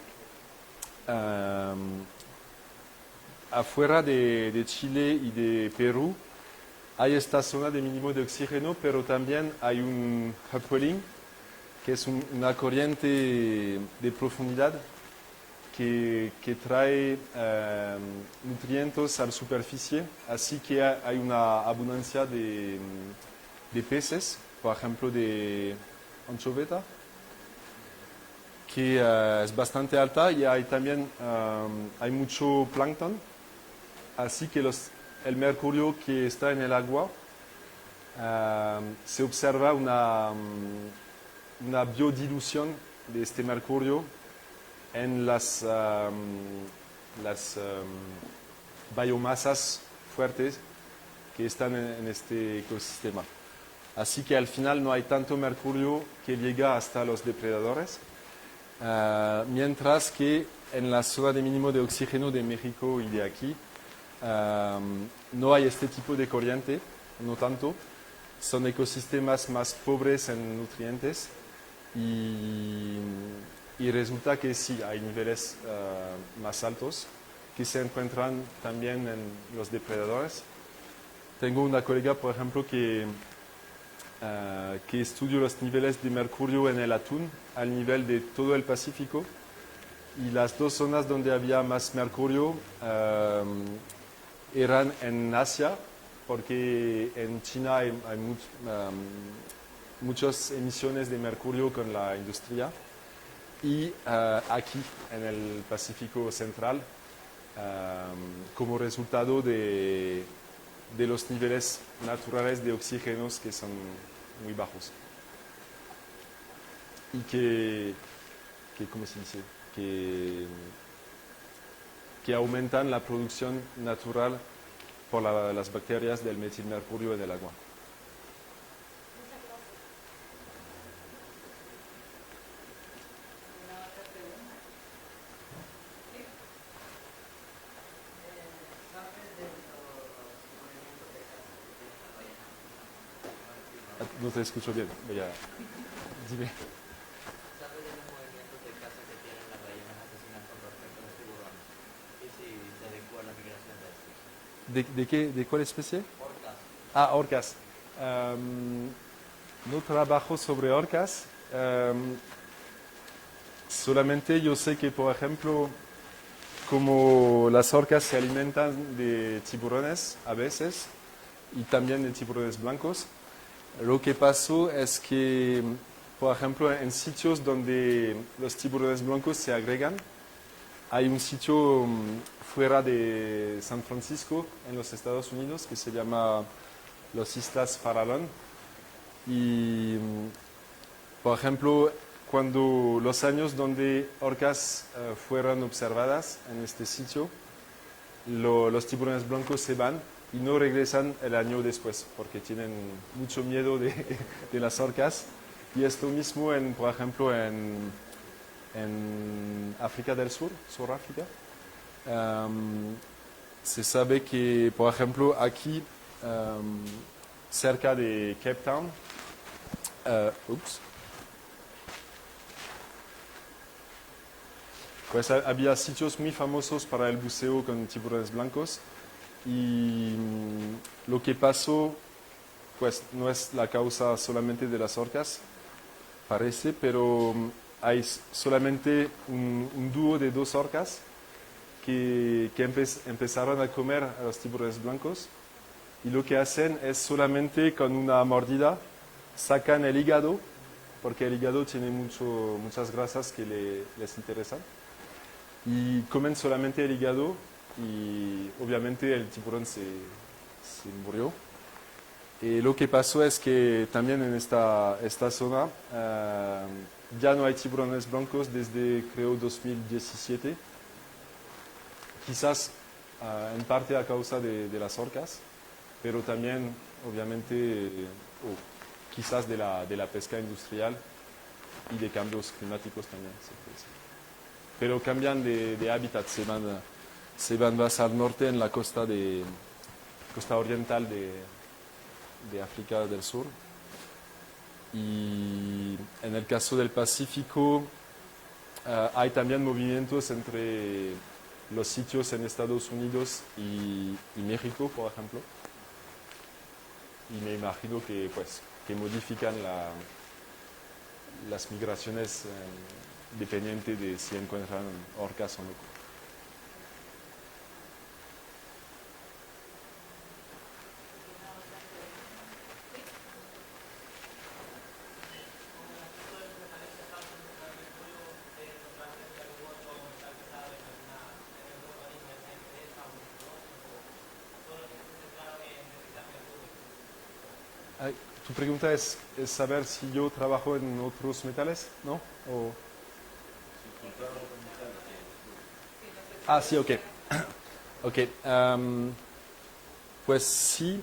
afuera de Chile y de Perú hay esta zona de mínimo de oxígeno, pero también hay un upwelling, que es una corriente de profundidad que trae nutrientes a la superficie, así que hay una abundancia de peces, por ejemplo de anchoveta, que es bastante alta, y hay también hay mucho plancton, así que el mercurio que está en el agua se observa una biodilución de este mercurio en las biomasas fuertes que están en este ecosistema. Así que al final no hay tanto mercurio que llega hasta los depredadores, mientras que en la zona de mínimo de oxígeno de México y de aquí no hay este tipo de corriente, no tanto. Son ecosistemas más pobres en nutrientes y resulta que sí, hay niveles más altos que se encuentran también en los depredadores. Tengo una colega, por ejemplo, que estudió los niveles de mercurio en el atún al nivel de todo el Pacífico, y las dos zonas donde había más mercurio eran en Asia, porque en China hay muchas emisiones de mercurio con la industria, y aquí en el Pacífico Central como resultado de de los niveles naturales de oxígenos que son muy bajos. Y ¿cómo se dice? Que aumentan la producción natural por las bacterias del metilmercurio en el agua. Muchas gracias. ¿Alguna otra pregunta? Sí. ¿Sabes de los movimientos de casa que tiene la ballena? No te escucho bien. Voy a... Dime. ¿Sabes de los movimientos de casa que tienen las ballenas asesinas con respecto a los tiburones? Y si se adecua a la migración de estos. ¿De qué? ¿De cuál especie? Orcas. Ah, orcas. No trabajo sobre orcas. Solamente yo sé que, por ejemplo, como las orcas se alimentan de tiburones a veces y también de tiburones blancos, lo que pasó es que, por ejemplo, en sitios donde los tiburones blancos se agregan, hay un sitio fuera de San Francisco, en los Estados Unidos, que se llama las Islas Farallón. Y, por ejemplo, cuando los años donde orcas fueron observadas en este sitio, los tiburones blancos se van y no regresan el año después, porque tienen mucho miedo de las orcas. Y esto mismo, por ejemplo, en África del Sur, Suráfrica. Se sabe que, por ejemplo, aquí, cerca de Cape Town, pues había sitios muy famosos para el buceo con tiburones blancos y lo que pasó, pues no es la causa solamente de las orcas, parece, pero hay solamente un dúo de dos orcas que empezaron a comer a los tiburones blancos y lo que hacen es solamente con una mordida sacan el hígado, porque el hígado tiene muchas grasas que les interesan, y comen solamente el hígado y obviamente el tiburón se murió. Y lo que pasó es que también en esta zona ya no hay tiburones blancos desde creo 2017, quizás en parte a causa de las orcas, pero también obviamente quizás de la pesca industrial y de cambios climáticos también. Pero cambian de hábitat, se van más al norte en la costa oriental de África del Sur. Y en el caso del Pacífico hay también movimientos entre los sitios en Estados Unidos y México, por ejemplo. Y me imagino que modifican las migraciones dependiente de si encuentran orcas o no. Tu pregunta es saber si yo trabajo en otros metales, ¿no? O... Ah, sí, ok. Ok. Pues sí,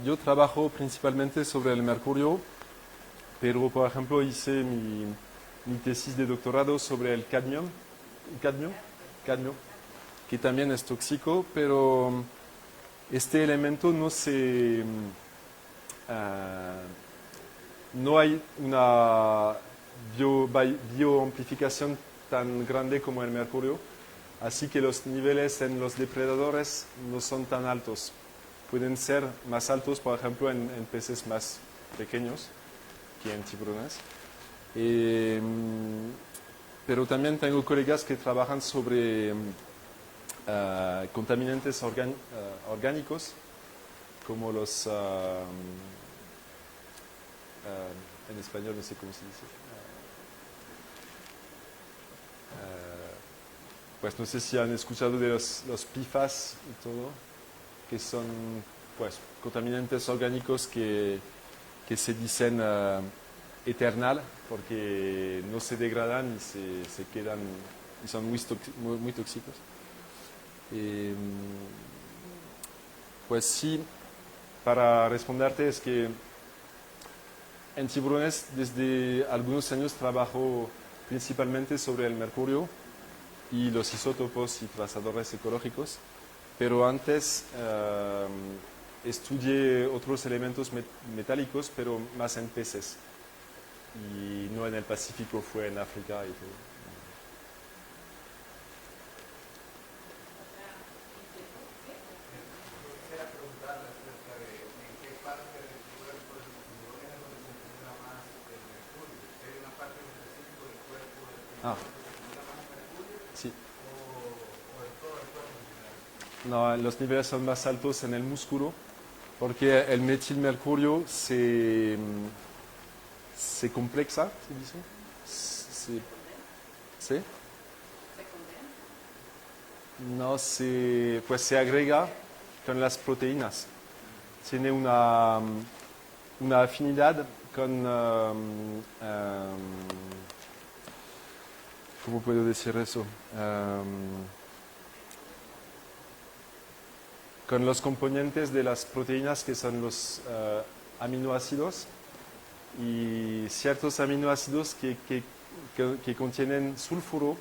yo trabajo principalmente sobre el mercurio, pero por ejemplo hice mi tesis de doctorado sobre el cadmio, que también es tóxico, pero este elemento no hay una bioamplificación tan grande como el mercurio, así que los niveles en los depredadores no son tan altos. Pueden ser más altos, por ejemplo, en peces más pequeños que en tiburones. Pero también tengo colegas que trabajan sobre contaminantes orgánicos, como los... en español no sé cómo se dice. Pues no sé si han escuchado de los PFAS y todo, que son pues, contaminantes orgánicos que se dicen eternal porque no se degradan y se quedan y son muy tóxicos. Pues sí, para responderte es que en tiburones desde algunos años trabajo principalmente sobre el mercurio y los isótopos y trazadores ecológicos, pero antes estudié otros elementos metálicos, pero más en peces y no en el Pacífico, fue en África y todo. Ah, sí. No, los niveles son más altos en el músculo porque el metilmercurio se complexa, ¿se dice? ¿Sí? No, pues se agrega con las proteínas. Tiene una afinidad con... ¿cómo puedo decir eso? Con los componentes de las proteínas que son los aminoácidos y ciertos aminoácidos que contienen sulfuro,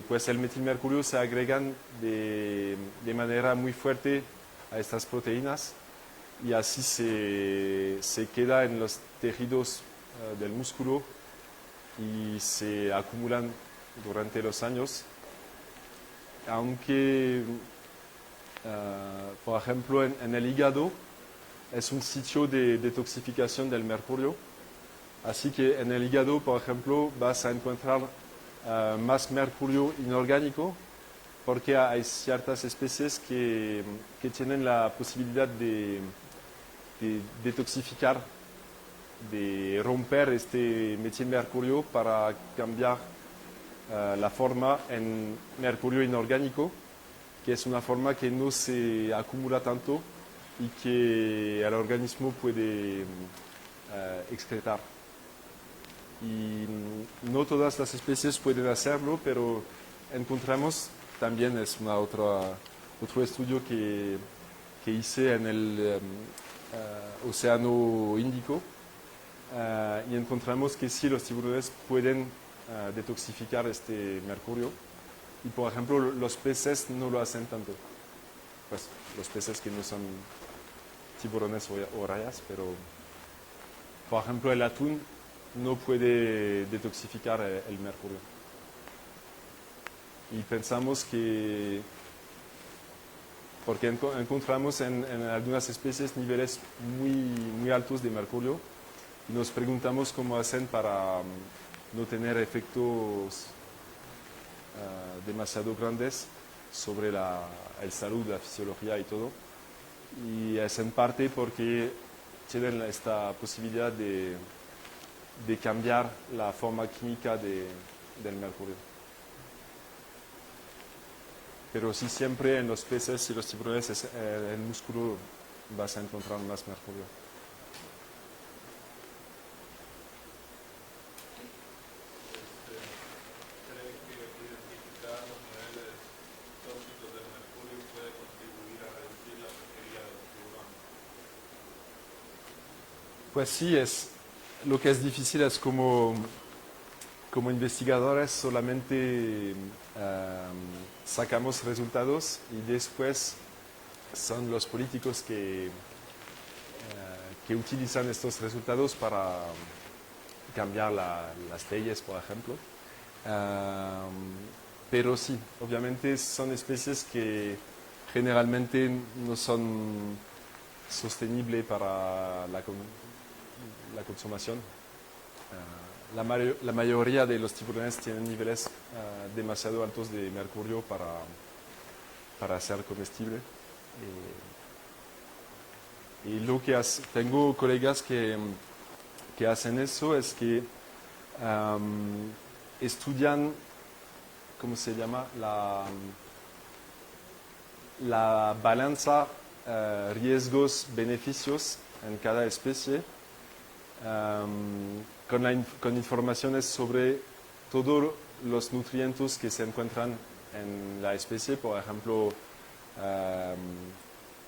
pues el metilmercurio se agregan de manera muy fuerte a estas proteínas y así se queda en los tejidos del músculo y se acumulan durante los años, aunque por ejemplo en el hígado es un sitio de detoxificación del mercurio, así que en el hígado, por ejemplo, vas a encontrar más mercurio inorgánico porque hay ciertas especies que tienen la posibilidad de detoxificar, de romper este metilmercurio para cambiar la forma en mercurio inorgánico, que es una forma que no se acumula tanto y que el organismo puede excretar. Y no todas las especies pueden hacerlo, pero encontramos, también es otro estudio que hice en el Océano Índico, y encontramos que sí, los tiburones pueden detoxificar este mercurio y por ejemplo los peces no lo hacen tanto, pues los peces que no son tiburones o rayas, pero por ejemplo el atún no puede detoxificar el mercurio y pensamos que porque encontramos en algunas especies niveles muy altos de mercurio y nos preguntamos cómo hacen para no tener efectos demasiado grandes sobre el salud, la fisiología y todo. Y es en parte porque tienen esta posibilidad de cambiar la forma química del mercurio. Pero sí, siempre en los peces y los tiburones el músculo vas a encontrar más mercurio. Pues sí, lo que es difícil es como investigadores solamente sacamos resultados y después son los políticos que utilizan estos resultados para cambiar las leyes, por ejemplo. Pero sí, obviamente son especies que generalmente no son sostenibles para la consumación. La mayoría de los tiburones tienen niveles demasiado altos de mercurio para ser comestible. Y lo que tengo colegas que hacen eso es que estudian, ¿cómo se llama? La balanza riesgos, beneficios en cada especie, con informaciones sobre todos los nutrientes que se encuentran en la especie, por ejemplo,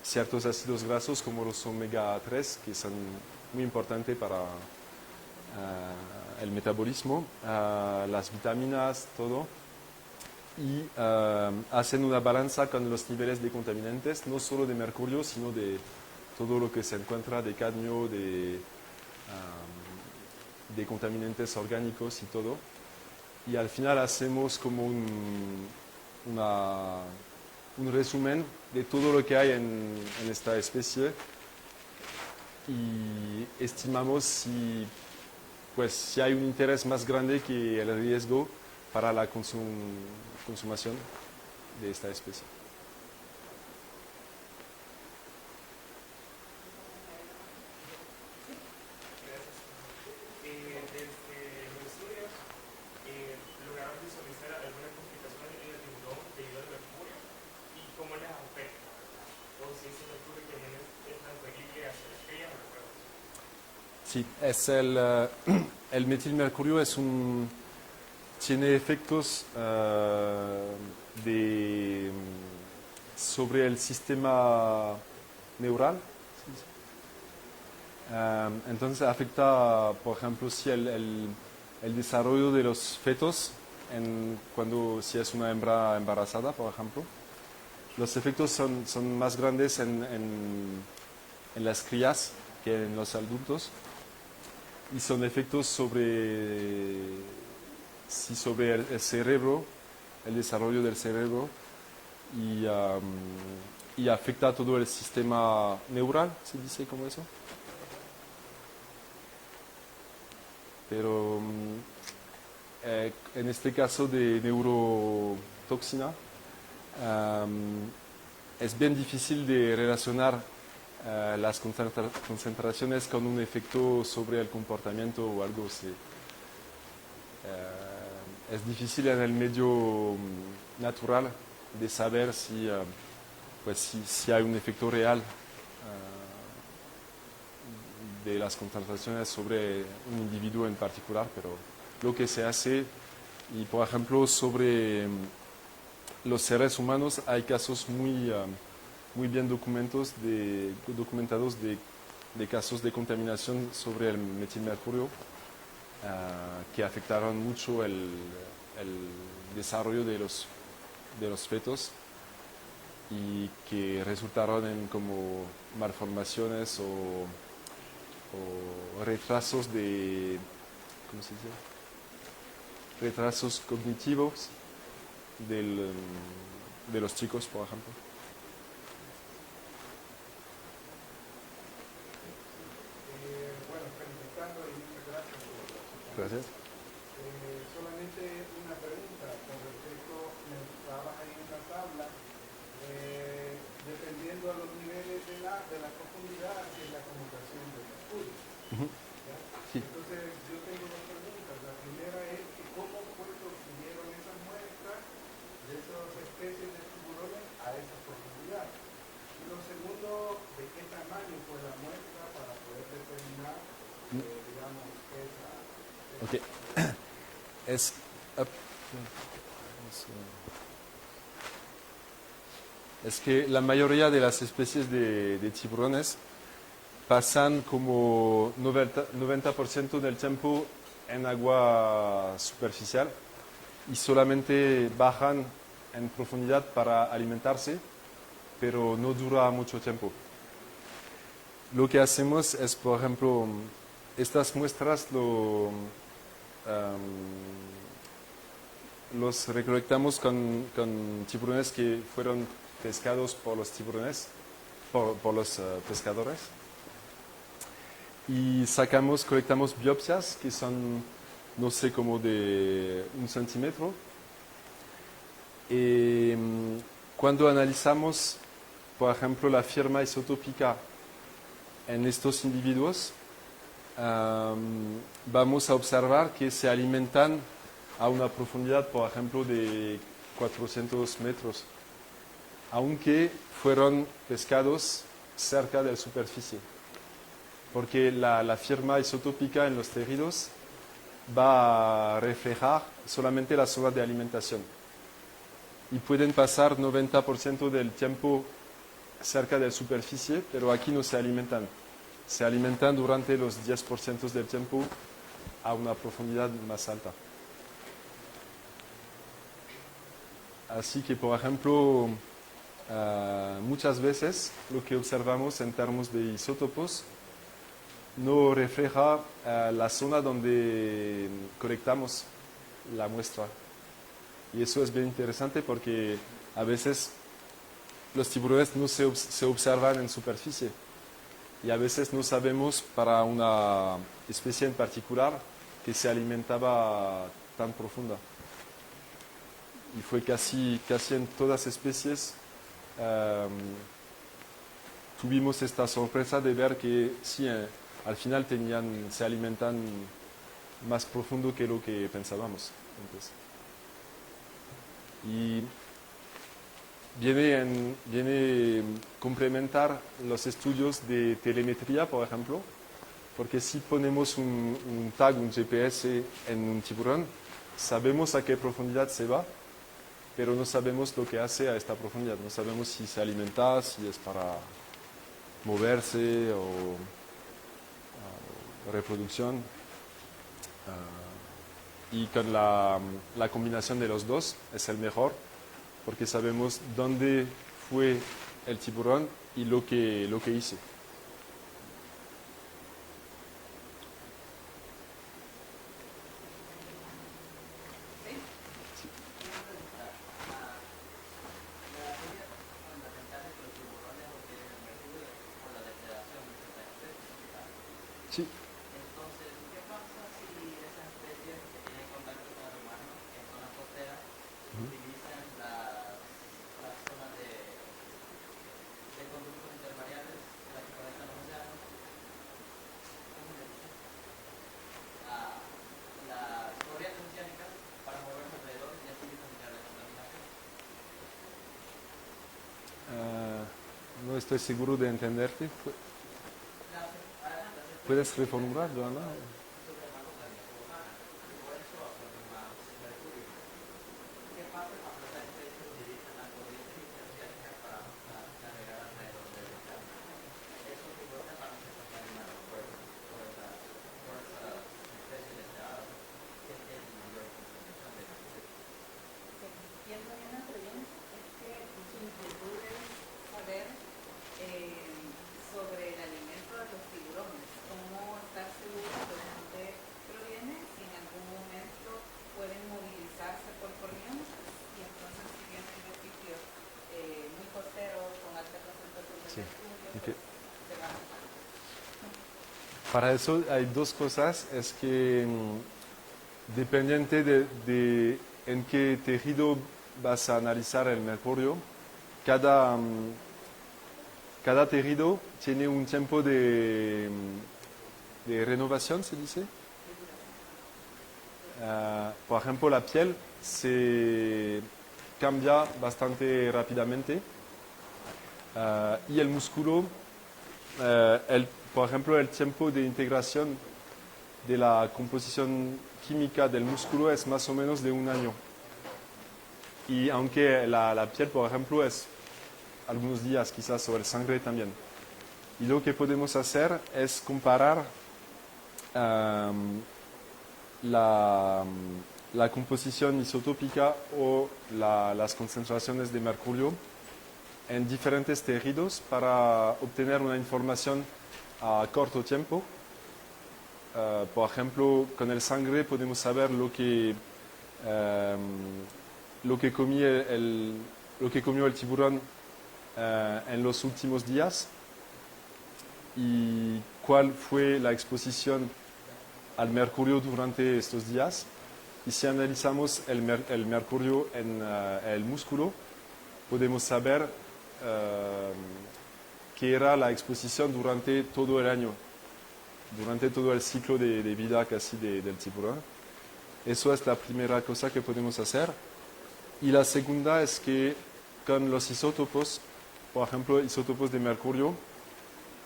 ciertos ácidos grasos como los omega 3, que son muy importantes para el metabolismo, las vitaminas, todo. Y hacen una balanza con los niveles de contaminantes, no solo de mercurio, sino de todo lo que se encuentra de cadmio, de contaminantes orgánicos y todo. Y al final hacemos como un resumen de todo lo que hay en esta especie y estimamos si hay un interés más grande que el riesgo para la consumación de esta especie. ¿Lograron visualizar alguna complicación en el tiburón debido al mercurio y cómo les afecta? O si ese mercurio también es transferible hacia las crías o los huevos. Sí, el metilmercurio tiene efectos sobre el sistema neural. Entonces afecta, por ejemplo, si el desarrollo de los fetos, si es una hembra embarazada, por ejemplo. Los efectos son más grandes en las crías que en los adultos. Y son efectos sobre el cerebro, el desarrollo del cerebro, y afecta a todo el sistema neural, ¿se dice como eso? Pero en este caso de neurotoxina, es bien difícil de relacionar las concentraciones con un efecto sobre el comportamiento o algo así. Es difícil en el medio natural de saber si hay un efecto real de las concentraciones sobre un individuo en particular, pero lo que se hace, y por ejemplo sobre los seres humanos hay casos muy bien documentados de casos de contaminación sobre el metilmercurio que afectaron mucho el desarrollo de los fetos y que resultaron en como malformaciones o retrasos ¿cómo se dice? Retrasos cognitivos de los chicos, por ejemplo. Bueno, felicitando y muchas gracias por la presentación. Gracias. Solamente una pregunta con respecto, mencionabas ahí en la tabla, dependiendo a los niveles de la profundidad que es la conmutación del mercurio. Sí. Entonces, yo tengo dos preguntas. La primera es que cómo fue que obtuvieron esas muestras de esas especies de tiburones a esa profundidad. Y lo segundo, de qué tamaño fue la muestra para poder determinar, digamos, esa. Okay. Es que la mayoría de las especies de tiburones pasan como 90% del tiempo en agua superficial y solamente bajan en profundidad para alimentarse, pero no dura mucho tiempo. Lo que hacemos es, por ejemplo, estas muestras los recolectamos con tiburones que fueron pescados por los tiburones, por los pescadores. Y colectamos biopsias que son, no sé, como de 1 centímetro. Y cuando analizamos, por ejemplo, la firma isotópica en estos individuos, vamos a observar que se alimentan a una profundidad, por ejemplo, de 400 metros, aunque fueron pescados cerca de la superficie, porque la firma isotópica en los tejidos va a reflejar solamente la zona de alimentación y pueden pasar 90% del tiempo cerca de la superficie, pero aquí no se alimentan. Se alimentan durante los 10% del tiempo a una profundidad más alta. Así que, por ejemplo, muchas veces lo que observamos en términos de isótopos no refleja la zona donde colectamos la muestra. Y eso es bien interesante porque a veces los tiburones no se observan en superficie y a veces no sabemos para una especie en particular que se alimentaba tan profunda. Y fue casi en todas las especies tuvimos esta sorpresa de ver que sí, al final se alimentan más profundo que lo que pensábamos antes. Y viene complementar los estudios de telemetría, por ejemplo, porque si ponemos un tag, un GPS en un tiburón, sabemos a qué profundidad se va, pero no sabemos lo que hace a esta profundidad. No sabemos si se alimenta, si es para moverse o reproducción. Y con la combinación de los dos es el mejor, porque sabemos dónde fue el tiburón y lo que hizo. Sí. Entonces, ¿qué pasa si esas especies que tienen contacto con el humano en zonas costeras utilizan las zonas de conductos intermareales en las que conectan los océanos? ¿Cómo se dice? Las corrientes oceánicas para moverse alrededor y así disminuir la contaminación. No estoy seguro de entenderte. ¿Puedes reformular, Joana? ¿Qué pasa cuando estas especies utilizan las corrientes interoceánicas para navegar alrededor del océano? Esos tiburones van a ser contaminados por esas especies deseadas que tienen mayor concentración de especies. Viendo bien la pregunta, es que su inquietud es saber sobre el alimento de los tiburones, cómo estar seguros de dónde proviene, si en algún momento pueden movilizarse por corrientes y entonces si vienen de sitios muy costeros con alta concentración de mercurio, Okay. se van a... Para eso hay dos cosas, es que dependiente de en qué tejido vas a analizar el mercurio, cada tejido tiene un tiempo de renovación, se dice. Por ejemplo, la piel se cambia bastante rápidamente y el músculo, por ejemplo, el tiempo de integración de la composición química del músculo es más o menos de 1 año. Y aunque la piel, por ejemplo, es algunos días quizás, o el sangre también. Y lo que podemos hacer es comparar la composición isotópica o las concentraciones de mercurio en diferentes tejidos para obtener una información a corto tiempo. Por ejemplo, con el sangre podemos saber lo que comió el tiburón en los últimos días y cuál fue la exposición al mercurio durante estos días. Y si analizamos el mercurio en el músculo, podemos saber qué era la exposición durante todo el año, durante todo el ciclo de vida casi del tiburón. Eso es la primera cosa que podemos hacer. Y la segunda es que con los isótopos, por ejemplo, isótopos de mercurio,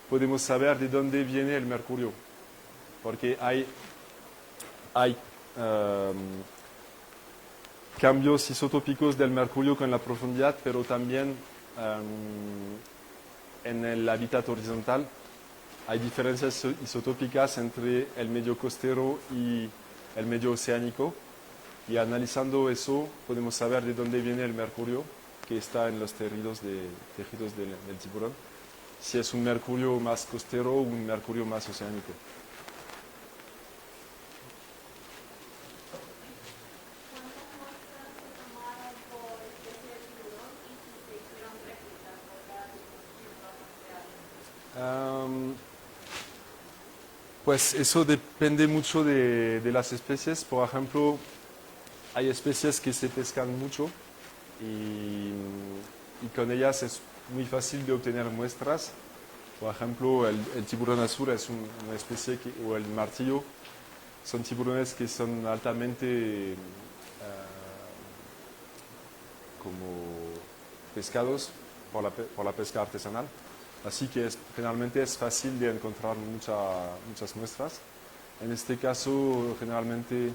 podemos saber de dónde viene el mercurio, porque hay cambios isotópicos del mercurio con la profundidad, pero también en el hábitat horizontal hay diferencias isotópicas entre el medio costero y el medio oceánico, y analizando eso podemos saber de dónde viene el mercurio que está en los tejidos del tiburón, si es un mercurio más costero o un mercurio más oceánico. ¿Cuántas muestras se tomaron por especie de tiburón y si se hicieron réplicas por cada tiburón? Pues eso depende mucho de las especies. Por ejemplo, hay especies que se pescan mucho y con ellas es muy fácil de obtener muestras. Por ejemplo, el tiburón azul es una especie o el martillo, son tiburones que son altamente como pescados por la pesca artesanal. Así que generalmente es fácil de encontrar muchas muestras. En este caso, generalmente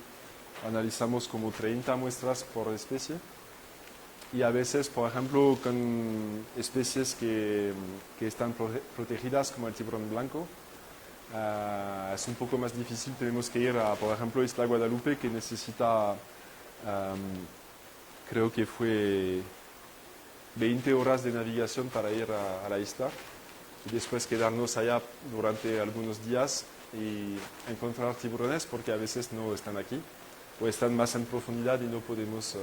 analizamos como 30 muestras por especie. Y a veces, por ejemplo, con especies que están protegidas, como el tiburón blanco, es un poco más difícil. Tenemos que ir a, por ejemplo, Isla Guadalupe, que necesita, creo que fue 20 horas de navegación para ir a la isla. Y después quedarnos allá durante algunos días y encontrar tiburones, porque a veces no están aquí o están más en profundidad y no podemos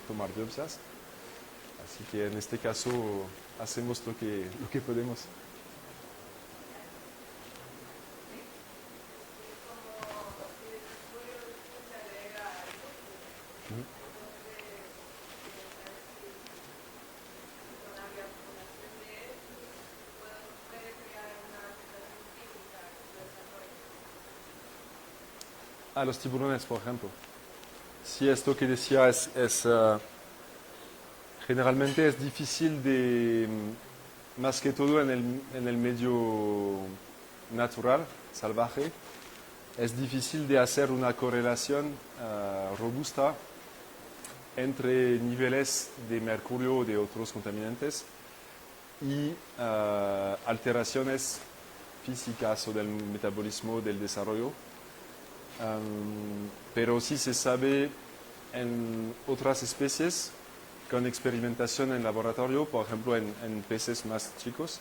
tomar biopsias. Así que en este caso hacemos lo que podemos. A los tiburones, por ejemplo. Si esto que decía generalmente es difícil más que todo en el medio natural, salvaje, es difícil de hacer una correlación robusta entre niveles de mercurio o de otros contaminantes y alteraciones físicas o del metabolismo del desarrollo. Pero sí se sabe en otras especies con experimentación en laboratorio, por ejemplo en peces más chicos,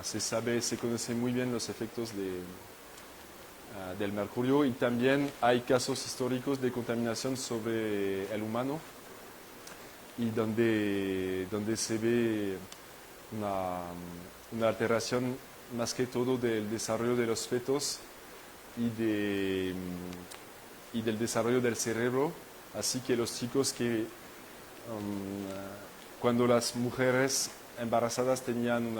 se conoce muy bien los efectos del mercurio, y también hay casos históricos de contaminación sobre el humano y donde se ve una alteración más que todo del desarrollo de los fetos y del desarrollo del cerebro. Así que los chicos cuando las mujeres embarazadas tenían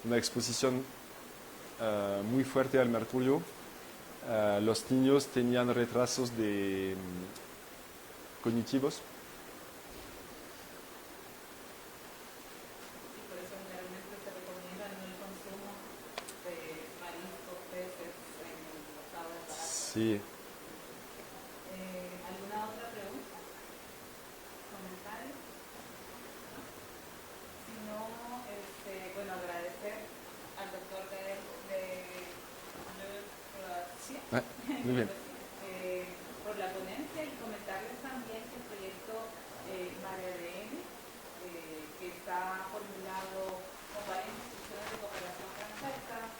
una exposición muy fuerte al mercurio, los niños tenían retrasos cognitivos. Y por eso generalmente se recomienda no el consumo de mariscos, peces en el estado de embarazo. Sí. ¿Alguna otra pregunta? ¿Comentario? ¿No? Si no, bueno, agradecer al doctor Muy bien. por la ponencia, y comentarles también que el proyecto Mare ADN, que está formulado con varias instituciones de cooperación francesa,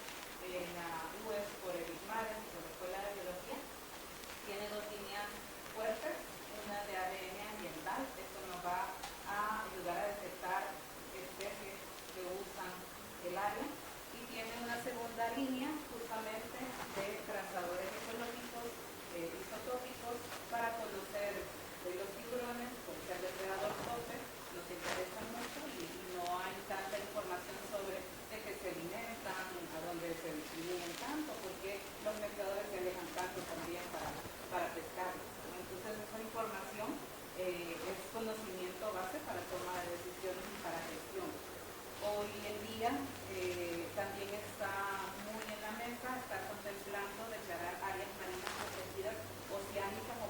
en la UES por el ICMARE, por la Escuela de Biología, tiene dos líneas fuertes, una de ADN ambiental. Esto nos va a ayudar a detectar especies que usan el área, y tiene una segunda línea justamente de trazadores ecológicos isotópicos para conocer de los tiburones, por ser depredador tope, nos interesa mucho, y no hay tanta información sobre de qué se alimentan, a dónde se distribuyen tanto, porque los pescadores se alejan tanto también para pescarlos. Entonces esa información es conocimiento base para toma de decisiones y para gestión. hoy en día también está muy en la mesa, está contemplando declarar áreas marinas protegidas oceánicas o